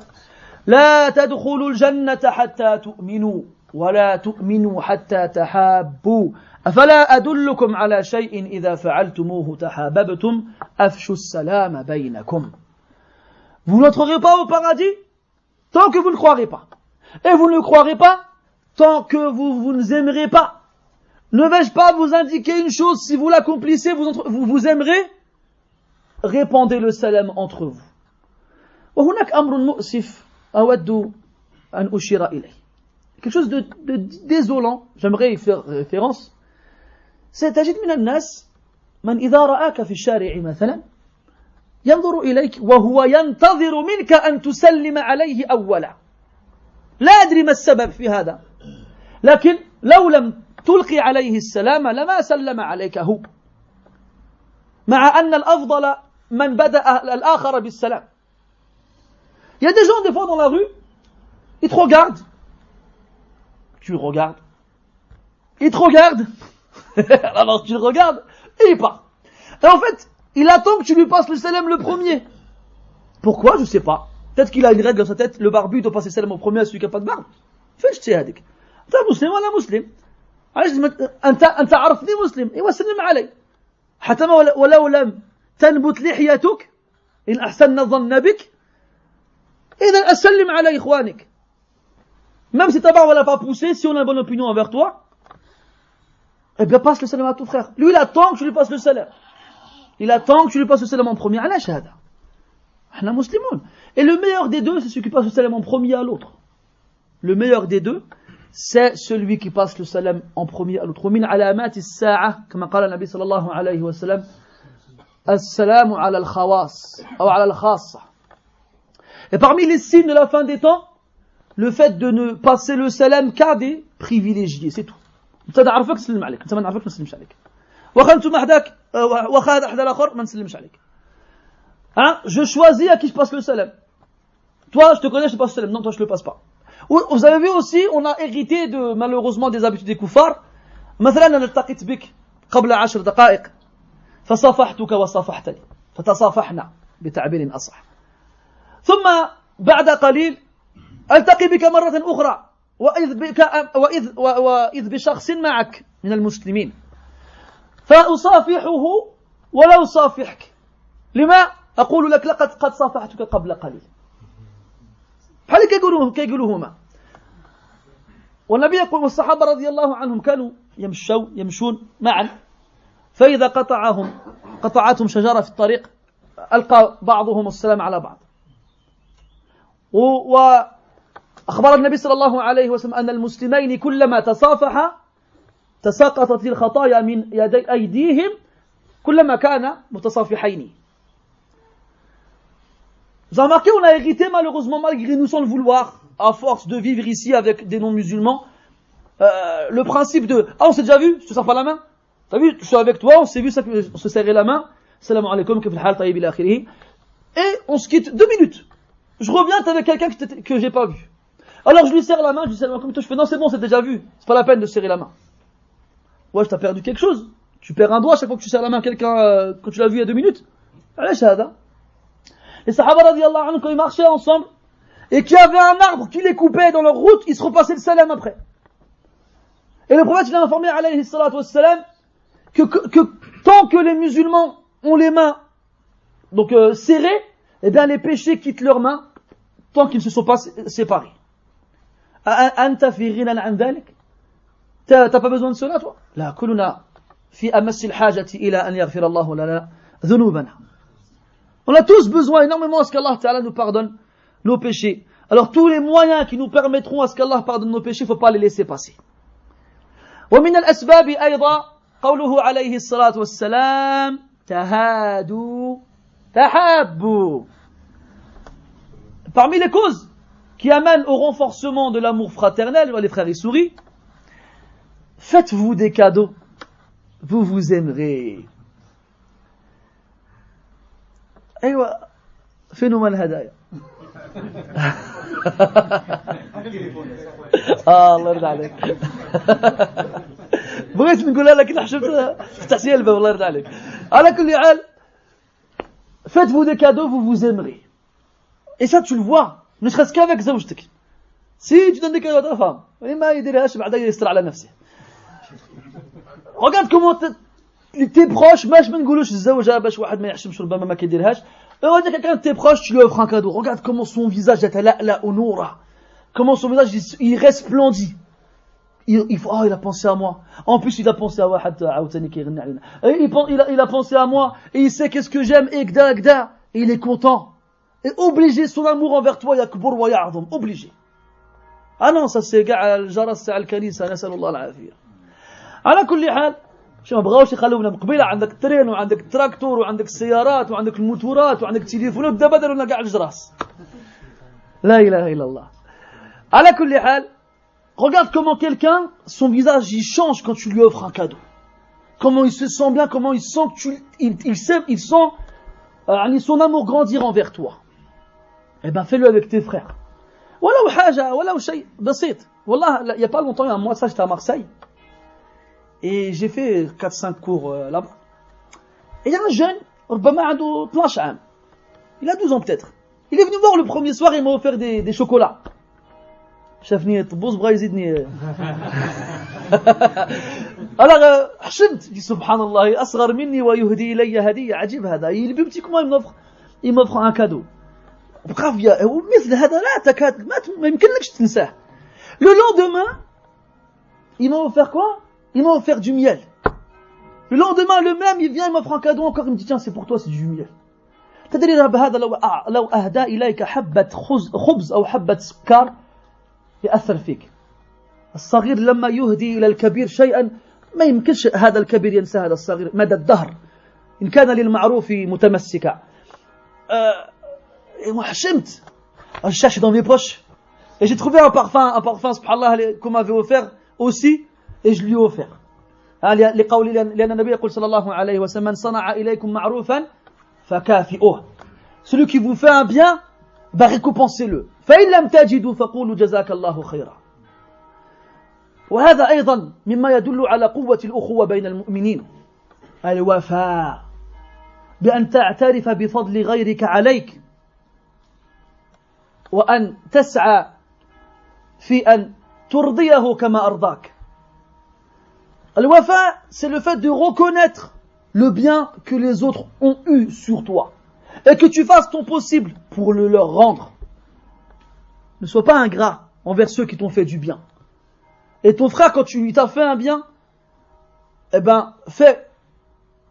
A: لا تدخلوا الجنة حتى تؤمنوا ولا تؤمنوا حتى تحابوا أفلا أدلكم على شيء إذا فعلتموه تحاببتم أفشوا السلام بينكم. Vous n'entrerez pas au paradis tant que vous ne croirez pas. Et vous ne croirez pas tant que vous ne aimerez pas. Ne vais-je pas vous indiquer une chose, si vous l'accomplissez, vous aimerez? Répandez le salam entre vous. وهناك أمر مؤسف أود أن أشير إليه. Quelque chose de désolant, j'aimerais y faire référence. C'est تجد من الناس من إذا رآك في الشارع مثلا ينظر إليك وهو ينتظر منك أن تسلم عليه أولا. لا أدري ما السبب في هذا، لكن لو لم تلقي عليه السلام لما سلم عليك هو، مع أن الأفضل من بدأ الآخر بالسلام. Il y a des gens des fois dans la rue, ils te regardent, tu le regardes, il te regarde, alors tu le regardes et il part. Et en fait, il attend que tu lui passes le salam le premier. Pourquoi? Je sais pas. Peut-être qu'il a une règle dans sa tête, le barbu doit passer le salam au premier à celui qui n'a pas de barbe. Fais اجتهادك. أنت مسلم وأنا مسلم. علاش أنت عرفني مسلم؟ إيوا سلم علي. حتى ولو لم تنبت لحيتك إن أحسن ظن بك إذا أسلم على إخوانك. Même si ta barbe n'a pas poussé, si on a une bonne opinion envers toi, eh bien passe le salam à ton frère. Lui il attend que tu lui passes le salam. Il attend que tu lui passes le salam en premier. علاش هذا؟ احنا مسلمون. Et le meilleur des deux, c'est celui qui passe le salam en premier à l'autre. Le meilleur des deux, c'est celui qui passe le salam en premier à l'autre. ومن علامات الساعة كما قال النبي صلى الله عليه وسلم السلام على الخواص أو على الخاصة. Et parmi les signes de la fin des temps, le fait de ne passer le salam qu'à des privilégiés, c'est tout. أنت نعرفك نسلم عليك، أنت ما نعرفك ما نسلمش عليك. واخا أنتم وحدك واخا هذا حدا الآخر ما نسلمش عليك. Hein? Je choisis à qui je passe le salam. Toi, je te connais, je te passe le salam. Non, toi, je le passe pas. Vous avez vu aussi, on a hérité de, malheureusement, des habitudes des koufars. مثلا أنا التقيت بك قبل 10 دقائق فصافحتك وصافحتني فتصافحنا بتعبير أصح. ثم بعد قليل ألتقي بك مرة أخرى وإذ بشخص معك من المسلمين فأصافحه ولا أصافحك. لما؟ أقول لك لقد قد صافحتك قبل قليل. بحال كيقولوا هما. والنبي يقول والصحابة رضي الله عنهم كانوا يمشون معا فإذا قطعتهم شجرة في الطريق ألقى بعضهم السلام على بعض. وأخبر النبي صلى الله عليه وسلم أن المسلمين كلما تصافحا تساقطت الخطايا من أيديهم كلما كان متصافحين. Vous avez remarqué, on a hérité malheureusement, malgré nous sans le vouloir, à force de vivre ici avec des non-musulmans, le principe de « Ah, on s'est déjà vu, je te sers pas la main. T'as vu, je suis avec toi, on s'est vu, on se serrait la main. Salam alaikum, kif al-hal, tayyib ila akhirih. » Et on se quitte 2 minutes. Je reviens, t'es avec quelqu'un que j'ai pas vu. Alors je lui serre la main, je lui salam alaikum, je fais « Non, c'est bon, c'est déjà vu. C'est pas la peine de serrer la main. » Ouais, t'as perdu quelque chose. Tu perds un doigt chaque fois que tu serres la main à quelqu'un quand tu l'as vu il y a 2 minutes. Allez, shahada. Les Sahaba radiallahu anhu, quand ils marchaient ensemble, et qu'il y avait un arbre qui les coupait dans leur route, ils se repassaient le salam après. Et le prophète, il a informé, alayhi salatu wassalam, que tant que les musulmans ont les mains, donc serrées, eh bien les péchés quittent leurs mains, tant qu'ils ne se sont pas séparés. Anta fi ghinan an dhalik? T'as pas besoin de cela, toi? La kuluna fi amassi al-hajati ila an yaghfira Allahu lana dhunubana. On a tous besoin énormément à ce qu'Allah Ta'ala nous pardonne nos péchés. Alors tous les moyens qui nous permettront à ce qu'Allah pardonne nos péchés, il ne faut pas les laisser passer. ومن الأسباب أيضا قوله عليه الصلاة والسلام تهادوا تحابوا. Parmi les causes qui amènent au renforcement de l'amour fraternel, les frères et souris, faites-vous des cadeaux, vous vous aimerez. أيوة فين هم الهدايا الله يرضى عليك بغيت نقولها لكن حشمت فتحتي الباب الله يرضى عليك على كل حال faites-vous des cadeaux vous vous aimerez et ça tu le vois ne serait-ce qu'avec زوجتك si tu donnes des cadeaux à ta femme ما يديرهاش بعدا يستر على نفسه regarde comment tes proches, ماش ما نقولوش الزوجة باش واحد ما يحشمش ربما ما كيديرهاش. Regarde quelqu'un de tes proches, tu lui offres un cadeau. Regarde comment son visage يتلألأ نورا. Comment son visage il resplendit. Il a pensé à moi. En plus il a pensé à واحد عاوتاني كيغني علينا. Il a pensé à moi et il sait qu'est-ce que j'aime et كدا et il est content. Et obligé son amour envers toi يكبر ويعظم. Obligé. Ah non, ça c'est كاع الجرس تاع الكنيسة نسأل الله العافية. على كل حال شو ما بغاوش يخلونا من قبيله عندك الترين وعندك التراكتور وعندك السيارات وعندك الموتورات وعندك التليفونات دابا داروا لنا كاع الجراس لا اله الا الله. Ala kulli hal, regarde comment quelqu'un, son visage il change quand tu lui offres un cadeau. Comment il se sent bien, comment il sent que il sent son amour grandir envers toi. Eh ben fais-le avec tes frères. Waouh haja, waouh shay basit. Wallah, il y a pas longtemps, il y a un mois de ça, j'étais à Marseille. Et j'ai fait 4-5 cours là-bas. Et il y a un jeune, ربما عنده 12 عام. Il a 12 ans peut-être. Il est venu voir le premier soir et il m'a offert des chocolats. شافني يطبوز بغا يزيدني. Alors حشمت, dit subhanallah, أصغر مني ويهدي إلي هدية, عجيب هذا. Il est plus petit que moi, il m'offre un cadeau. bref, مثل هذا لا تكاد ما يمكنلكش تنساه. Le lendemain, il m'a offert quoi? Il m'a offert du miel. Le lendemain, le même, il vient, il m'offre un cadeau encore, il me dit tiens, c'est pour toi, c'est du miel. تدري هذا لو أهدى إليك حبة خبز أو حبة سكر يأثر فيك. الصغير لما يهدي إلى الكبير شيئا ما يمكنش هذا الكبير ينسى هذا الصغير مدى الدهر إن كان للمعروف متمسكا. Et moi, حشمت. Je cherche dans mes poches. Et j'ai trouvé un parfum, subhanallah, qu'on m'avait offert aussi, et je lui ai offert. لأن النبي يقول صلى الله عليه وسلم من صنع إليكم معروفا فكافئوه. Celui qui vous fait un bien, bah récompensez-le. فإن لم تجدوا فقولوا جزاك الله خيرا. وهذا أيضا مما يدل على قوة الأخوة بين المؤمنين. الوفاء بأن تعترف بفضل غيرك عليك وأن تسعى في أن ترضيه كما أرضاك. الوفاء, c'est le fait de reconnaître le bien que les autres ont eu sur toi et que tu fasses ton possible pour le leur rendre. Ne sois pas ingrat envers ceux qui t'ont fait du bien. Et ton frère, quand tu lui t'as fait un bien, eh ben, fais,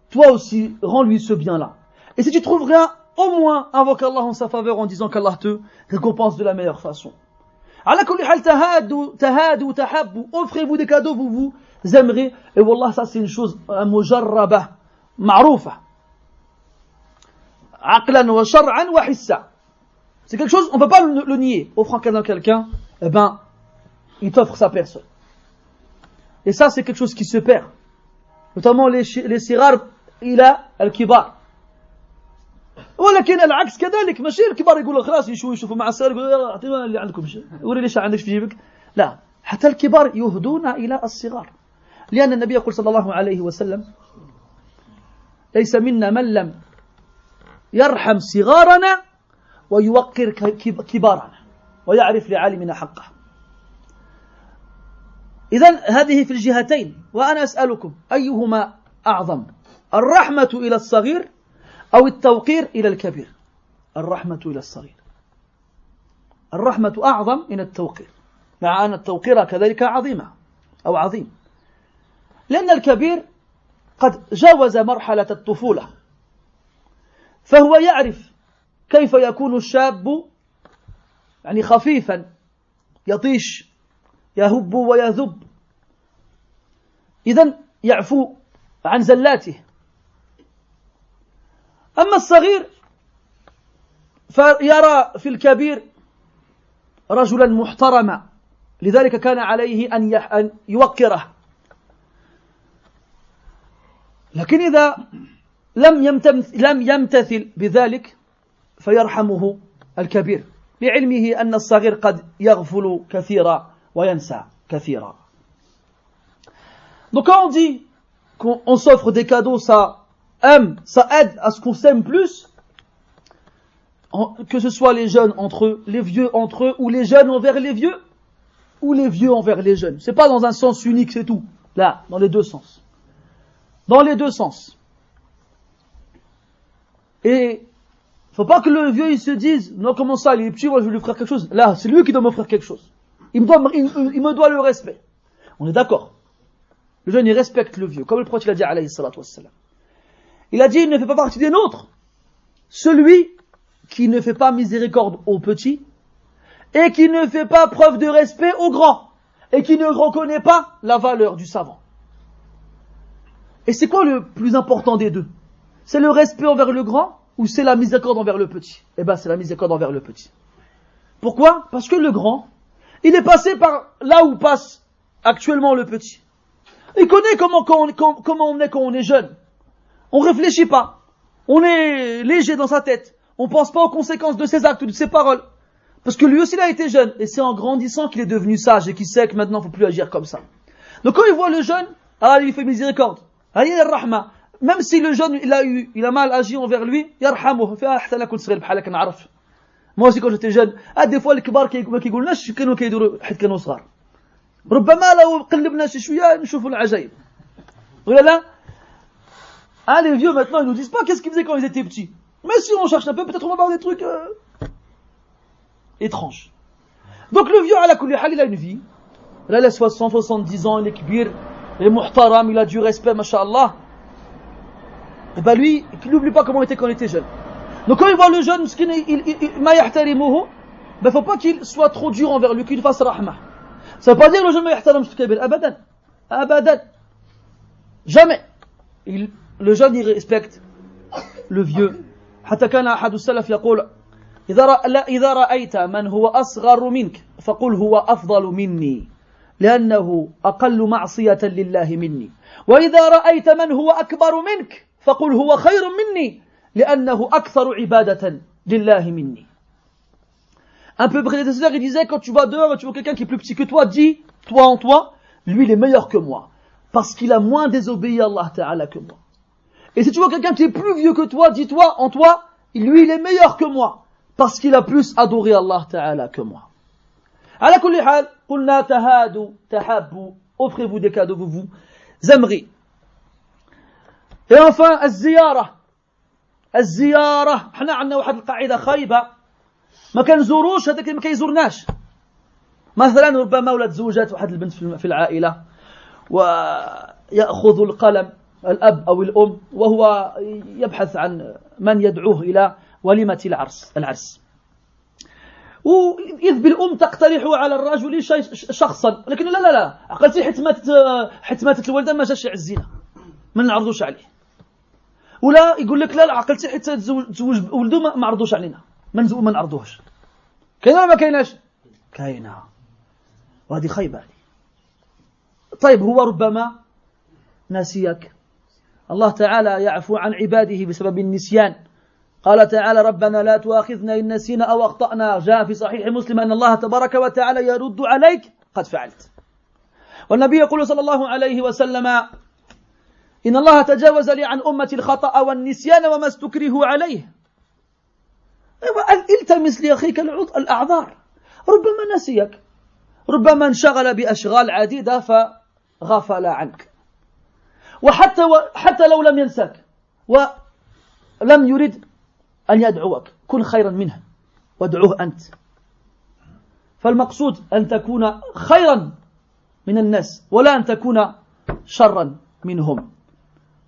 A: toi aussi, rends-lui ce bien-là. Et si tu trouves rien, au moins, invoque Allah en sa faveur en disant qu'Allah te récompense de la meilleure façon. Ala kulli hal tahadu, tahabbu, offrez-vous des cadeaux, vous vous aimerez. Et wallah, ça c'est une chose, mujarraba, ma'roufa. Aqlan wa shar'an wa hissa. C'est quelque chose, on ne peut pas le nier. Offrant à quelqu'un, eh ben, il t'offre sa personne. Et ça, c'est quelque chose qui se perd. Notamment les sirar, il a al-kibar. ولكن العكس كذلك ماشي الكبار يقولوا خلاص يشوفوا مع الصغار يقولوا اعطينا اللي عندكم شيء وري ليش عندك في جيبك. لا, حتى الكبار يهدون إلى الصغار. لأن النبي يقول صلى الله عليه وسلم ليس منا من لم يرحم صغارنا ويوقر كبارنا ويعرف لعالمنا حقه. إذن هذه في الجهتين. وأنا أسألكم أيهما أعظم, الرحمة إلى الصغير أو التوقير إلى الكبير؟ الرحمة إلى الصغير. الرحمة أعظم من التوقير, مع أن التوقير كذلك عظيمة أو عظيم, لأن الكبير قد جاوز مرحلة الطفولة, فهو يعرف كيف يكون الشاب يعني خفيفا يطيش يهب ويذب, إذن يعفو عن زلاته. أما الصغير فيرى في الكبير رجلا محترما, لذلك كان عليه أن يوقره. لكن إذا لم يمتثل بذلك فيرحمه الكبير, لعلمه أن الصغير قد يغفل كثيرا وينسى كثيرا. Donc quand on dit qu'on s'offre des cadeaux, ça aide à ce qu'on s'aime plus, que ce soit les jeunes entre eux, les vieux entre eux, ou les jeunes envers les vieux, ou les vieux envers les jeunes. C'est pas dans un sens unique, c'est tout. Là, dans les deux sens. Dans les deux sens. Et faut pas que le vieux il se dise non, comment ça, il est petit, moi je vais lui offrir quelque chose. Là, c'est lui qui doit m'offrir quelque chose. Il me doit le respect. On est d'accord. Le jeune il respecte le vieux, comme le prophète l'a dit alayhi salatu wassalam. Il a dit, il ne fait pas partie des nôtres celui qui ne fait pas miséricorde aux petits et qui ne fait pas preuve de respect aux grands et qui ne reconnaît pas la valeur du savant. Et c'est quoi le plus important des deux? C'est le respect envers le grand ou c'est la miséricorde envers le petit? Eh bien, c'est la miséricorde envers le petit. Pourquoi? Parce que le grand, Il est passé par là où passe actuellement le petit. Il connaît comment on est quand on est jeune. On réfléchit pas. On est léger dans sa tête. On pense pas aux conséquences de ses actes ou de ses paroles. Parce que lui aussi, il a été jeune. Et c'est en grandissant qu'il est devenu sage et qu'il sait que maintenant, il ne faut plus agir comme ça. Donc quand il voit le jeune, il lui fait miséricorde. Il y a rahma. Même si le jeune, il a mal agi envers lui, yarhamuh. Moi aussi, quand j'étais jeune, des fois, les kibar qui يقولناش كانوا كيديروا حيت كانوا صغار. ربما لو قلبنا شي شوية نشوفوا العجائب. ولا لا؟ Les vieux maintenant, ils nous disent pas qu'est-ce qu'ils faisaient quand ils étaient petits. Mais si on cherche un peu, peut-être on va voir des trucs étranges. Donc le vieux, ala kulli hal, il a une vie. Là, il a 60, 70 ans, il est kbir, il est muhtaram, il a du respect, masha'Allah. Et ben lui, il n'oublie pas comment il était quand il était jeune. Donc quand il voit le jeune, ma yahtarimuhu, ben faut pas qu'il soit trop dur envers lui, qu'il fasse rahma. Ça veut pas dire le jeune ma yahtaram kabir, abadan. Abadan. Jamais. Le jeune, il respecte le vieux. حتى كان أحد السلف يقول إذا رأيت من هو أصغر منك فقل هو أفضل مني لأنه أقل معصية لله مني وإذا رأيت من هو أكبر منك فقل هو خير مني لأنه أكثر عبادة لله مني. Un peu prédécesseur, il disait quand tu vas dehors et tu vois quelqu'un qui est plus petit que toi, dis, toi en toi, lui il est meilleur que moi parce qu'il a moins désobéi à Allah Ta'ala que moi. Et si tu vois quelqu'un qui est plus vieux que toi, dis-toi en toi, lui il est meilleur que moi, parce qu'il a plus adoré Allah Ta'ala que moi. Ala kulli hal, qulna tahadu, tahabbu, offrez-vous des cadeaux, vous aimerez. Et enfin, az-ziyara. Az-ziyara, احنا عندنا واحد القاعدة خايبة ما كنزوروش هذاك اللي ما كيزورناش. مثلا ربما ولات زوجات واحد البنت في العائلة ويأخذ القلم الأب أو الأم وهو يبحث عن من يدعوه إلى وليمة العرس. وإذ بالأم تقترح على الرجل شخصا لكن لا عقلتي حيت ماتت الوالدة ما جاش يعزينا ما نعرضوش عليه. ولا يقول لك لا عقلتي حيت تزوج ولده ما عرضوش علينا ما نعرضوهش. كاينه ولا ما كايناش؟ كاينه. وهذه خيبة. طيب هو ربما ناسيك. الله تعالى يعفو عن عباده بسبب النسيان. قال تعالى ربنا لا تؤاخذنا إن نسينا أو أخطأنا. جاء في صحيح مسلم أن الله تبارك وتعالى يرد عليك قد فعلت. والنبي يقول صلى الله عليه وسلم إن الله تجاوز لي عن أمتي الخطأ والنسيان وما استكرهوا عليه. التمس لأخيك الأعذار. ربما نسيك، ربما انشغل بأشغال عديدة فغفل عنك. وحتى لو لم ينساك ولم يرد أن يدعوك كن خيرا منه وادعوه أنت. فالمقصود أن تكون خيرا من الناس ولا أن تكون شرا منهم.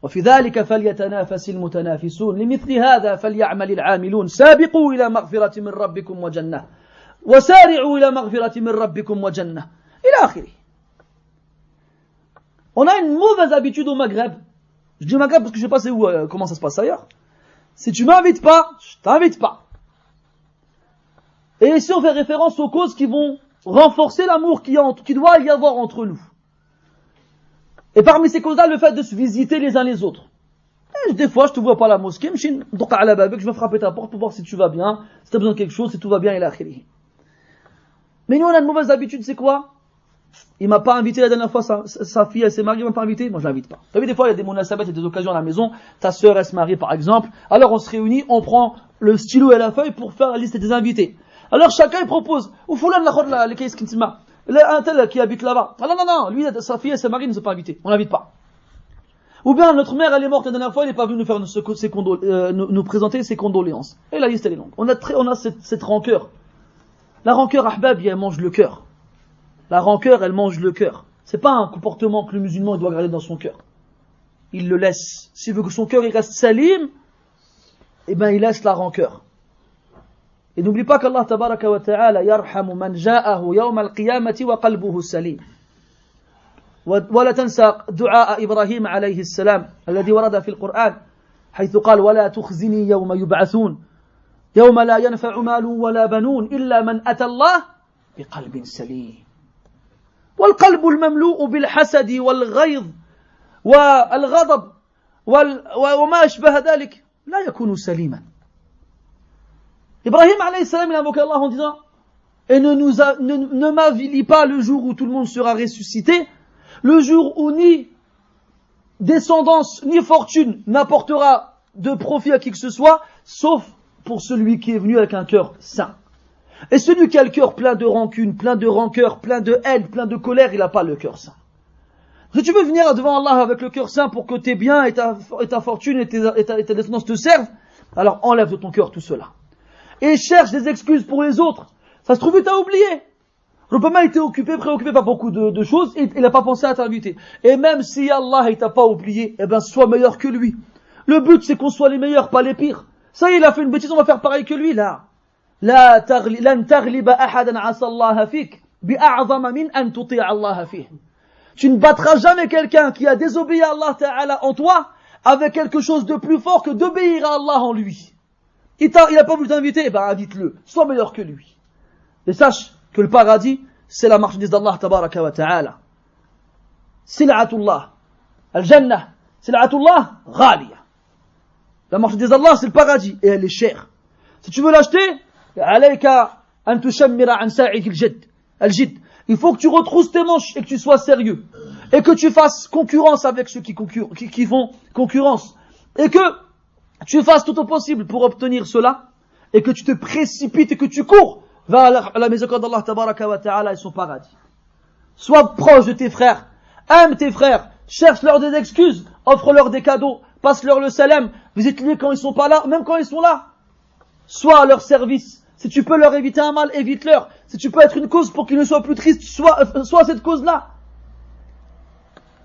A: وفي ذلك فليتنافس المتنافسون لمثل هذا فليعمل العاملون. سابقوا إلى مغفرة من ربكم وجنة وسارعوا إلى مغفرة من ربكم وجنة إلى آخره. On a une mauvaise habitude au Maghreb. Je dis Maghreb parce que je ne sais pas comment ça se passe ailleurs. Si tu m'invites pas, je t'invite pas. Et ici on fait référence aux causes qui vont renforcer l'amour qui doit y avoir entre nous. Et parmi ces causes-là, le fait de se visiter les uns les autres. Et des fois, je te vois pas à la mosquée, je vais frapper ta porte pour voir si tu vas bien, si tu as besoin de quelque chose, si tout va bien, et l'akhiri. Mais nous, on a une mauvaise habitude, c'est quoi? Il m'a pas invité la dernière fois, sa fille, elle s'est mariée, il m'a pas invité, moi je l'invite pas. Vous savez, des fois, il y a des munasabat, il y a des occasions à la maison, ta sœur, elle se marie par exemple, alors on se réunit, on prend le stylo et la feuille pour faire la liste des invités. Alors chacun, il propose, ou foulan la les caisses kintima. Un tel qui habite là-bas. Ah non, lui, sa fille et sa mari ne sont pas invités. On l'invite pas. Ou bien, notre mère, elle est morte la dernière fois, elle n'est pas venue nous faire nous présenter ses condoléances. Et la liste, elle est longue. On a cette rancœur. La rancœur, ahbab, elle mange le cœur. La rancœur, elle mange le cœur. C'est pas un comportement que le musulman doit garder dans son cœur. Il le laisse. S'il veut que son cœur il reste salim, eh ben, il laisse la rancœur. Et n'oublie pas qu'Allah tabaraka wa ta'ala yarhamu man ja'ahu yawm al-qiyamati wa qalbuhu salim. ولا تنسى دعاء إبراهيم عليه السلام الذي ورد في القرآن حيث قال ولا تخزني يوم يبعثون يوم لا ينفع مال ولا بنون إلا من أتى الله بقلب سليم. والقلب المملوء بالحسد والغيظ والغضب وما أشبه ذلك لا يكون سليما. Ibrahim alayhi salam, il a invoqué Allah en disant: et ne m'avilis pas le jour où tout le monde sera ressuscité, le jour où ni descendance ni fortune n'apportera de profit à qui que ce soit, sauf pour celui qui est venu avec un cœur sain. Et celui qui a le cœur plein de rancune, plein de rancœur, plein de haine, plein de colère, il n'a pas le cœur sain. Si tu veux venir devant Allah avec le cœur sain pour que tes biens et ta fortune et ta descendance te servent, alors enlève de ton cœur tout cela. Et cherche des excuses pour les autres. Ça se trouve, il t'a oublié. Rubama était préoccupé par beaucoup de choses, et il n'a pas pensé à t'inviter. Et même si Allah ne t'a pas oublié, eh ben, sois meilleur que lui. Le but, c'est qu'on soit les meilleurs, pas les pires. Ça y est, il a fait une bêtise, on va faire pareil que lui, là. لن تغلب أحدا عسى الله فيك بأعظم من أن تطيع الله فيه. Tu ne battras jamais quelqu'un qui a désobéi à Allah Ta'ala en toi avec quelque chose de plus fort que d'obéir à Allah en lui. Il n'a pas voulu t'inviter, ben invite-le, sois meilleur que lui. Et sache que le paradis, c'est la marchandise d'Allah Tabaraka wa Ta'ala. Sil'atullah. Al-Jannah. Sil'atullah, ghaliya. La marchandise d'Allah, c'est le paradis, et elle est chère. Si tu veux l'acheter, عليك أن تشمر عن ساعك الجد. Il faut que tu retrousses tes manches et que tu sois sérieux. Et que tu fasses concurrence avec ceux qui font concurrence. Et que tu fasses tout au possible pour obtenir cela. Et que tu te précipites et que tu cours vers la miséricorde d'Allah Tabaraka wa Ta'ala et son paradis. Sois proche de tes frères. Aime tes frères. Cherche-leur des excuses. Offre-leur des cadeaux. Passe-leur le salam. Visite-les quand ils sont pas là. Même quand ils sont là. Sois à leur service. Si tu peux leur éviter un mal, évite-leur. Si tu peux être une cause pour qu'ils ne soient plus tristes, sois cette cause-là.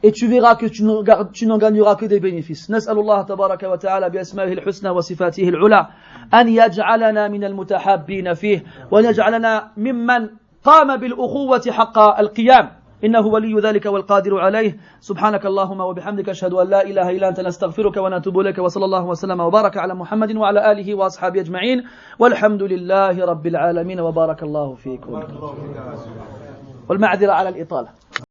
A: Et tu verras que tu n'en gagneras que des bénéfices. نسأل الله تبارك وتعالى بأسمائه الحسنى وصفاته العلى أن يجعلنا من المتحابين فيه وأن يجعلنا ممن قام بالأخوة حق القيام إنه ولي ذلك والقادر عليه. سبحانك اللهم وبحمدك أشهد أن لا إله إلا أنت نستغفرك ونتوب إليك وصلى الله وسلم وبارك على محمد وعلى آله وأصحابه أجمعين والحمد لله رب العالمين وبارك الله فيكم والمعذرة على الإطالة.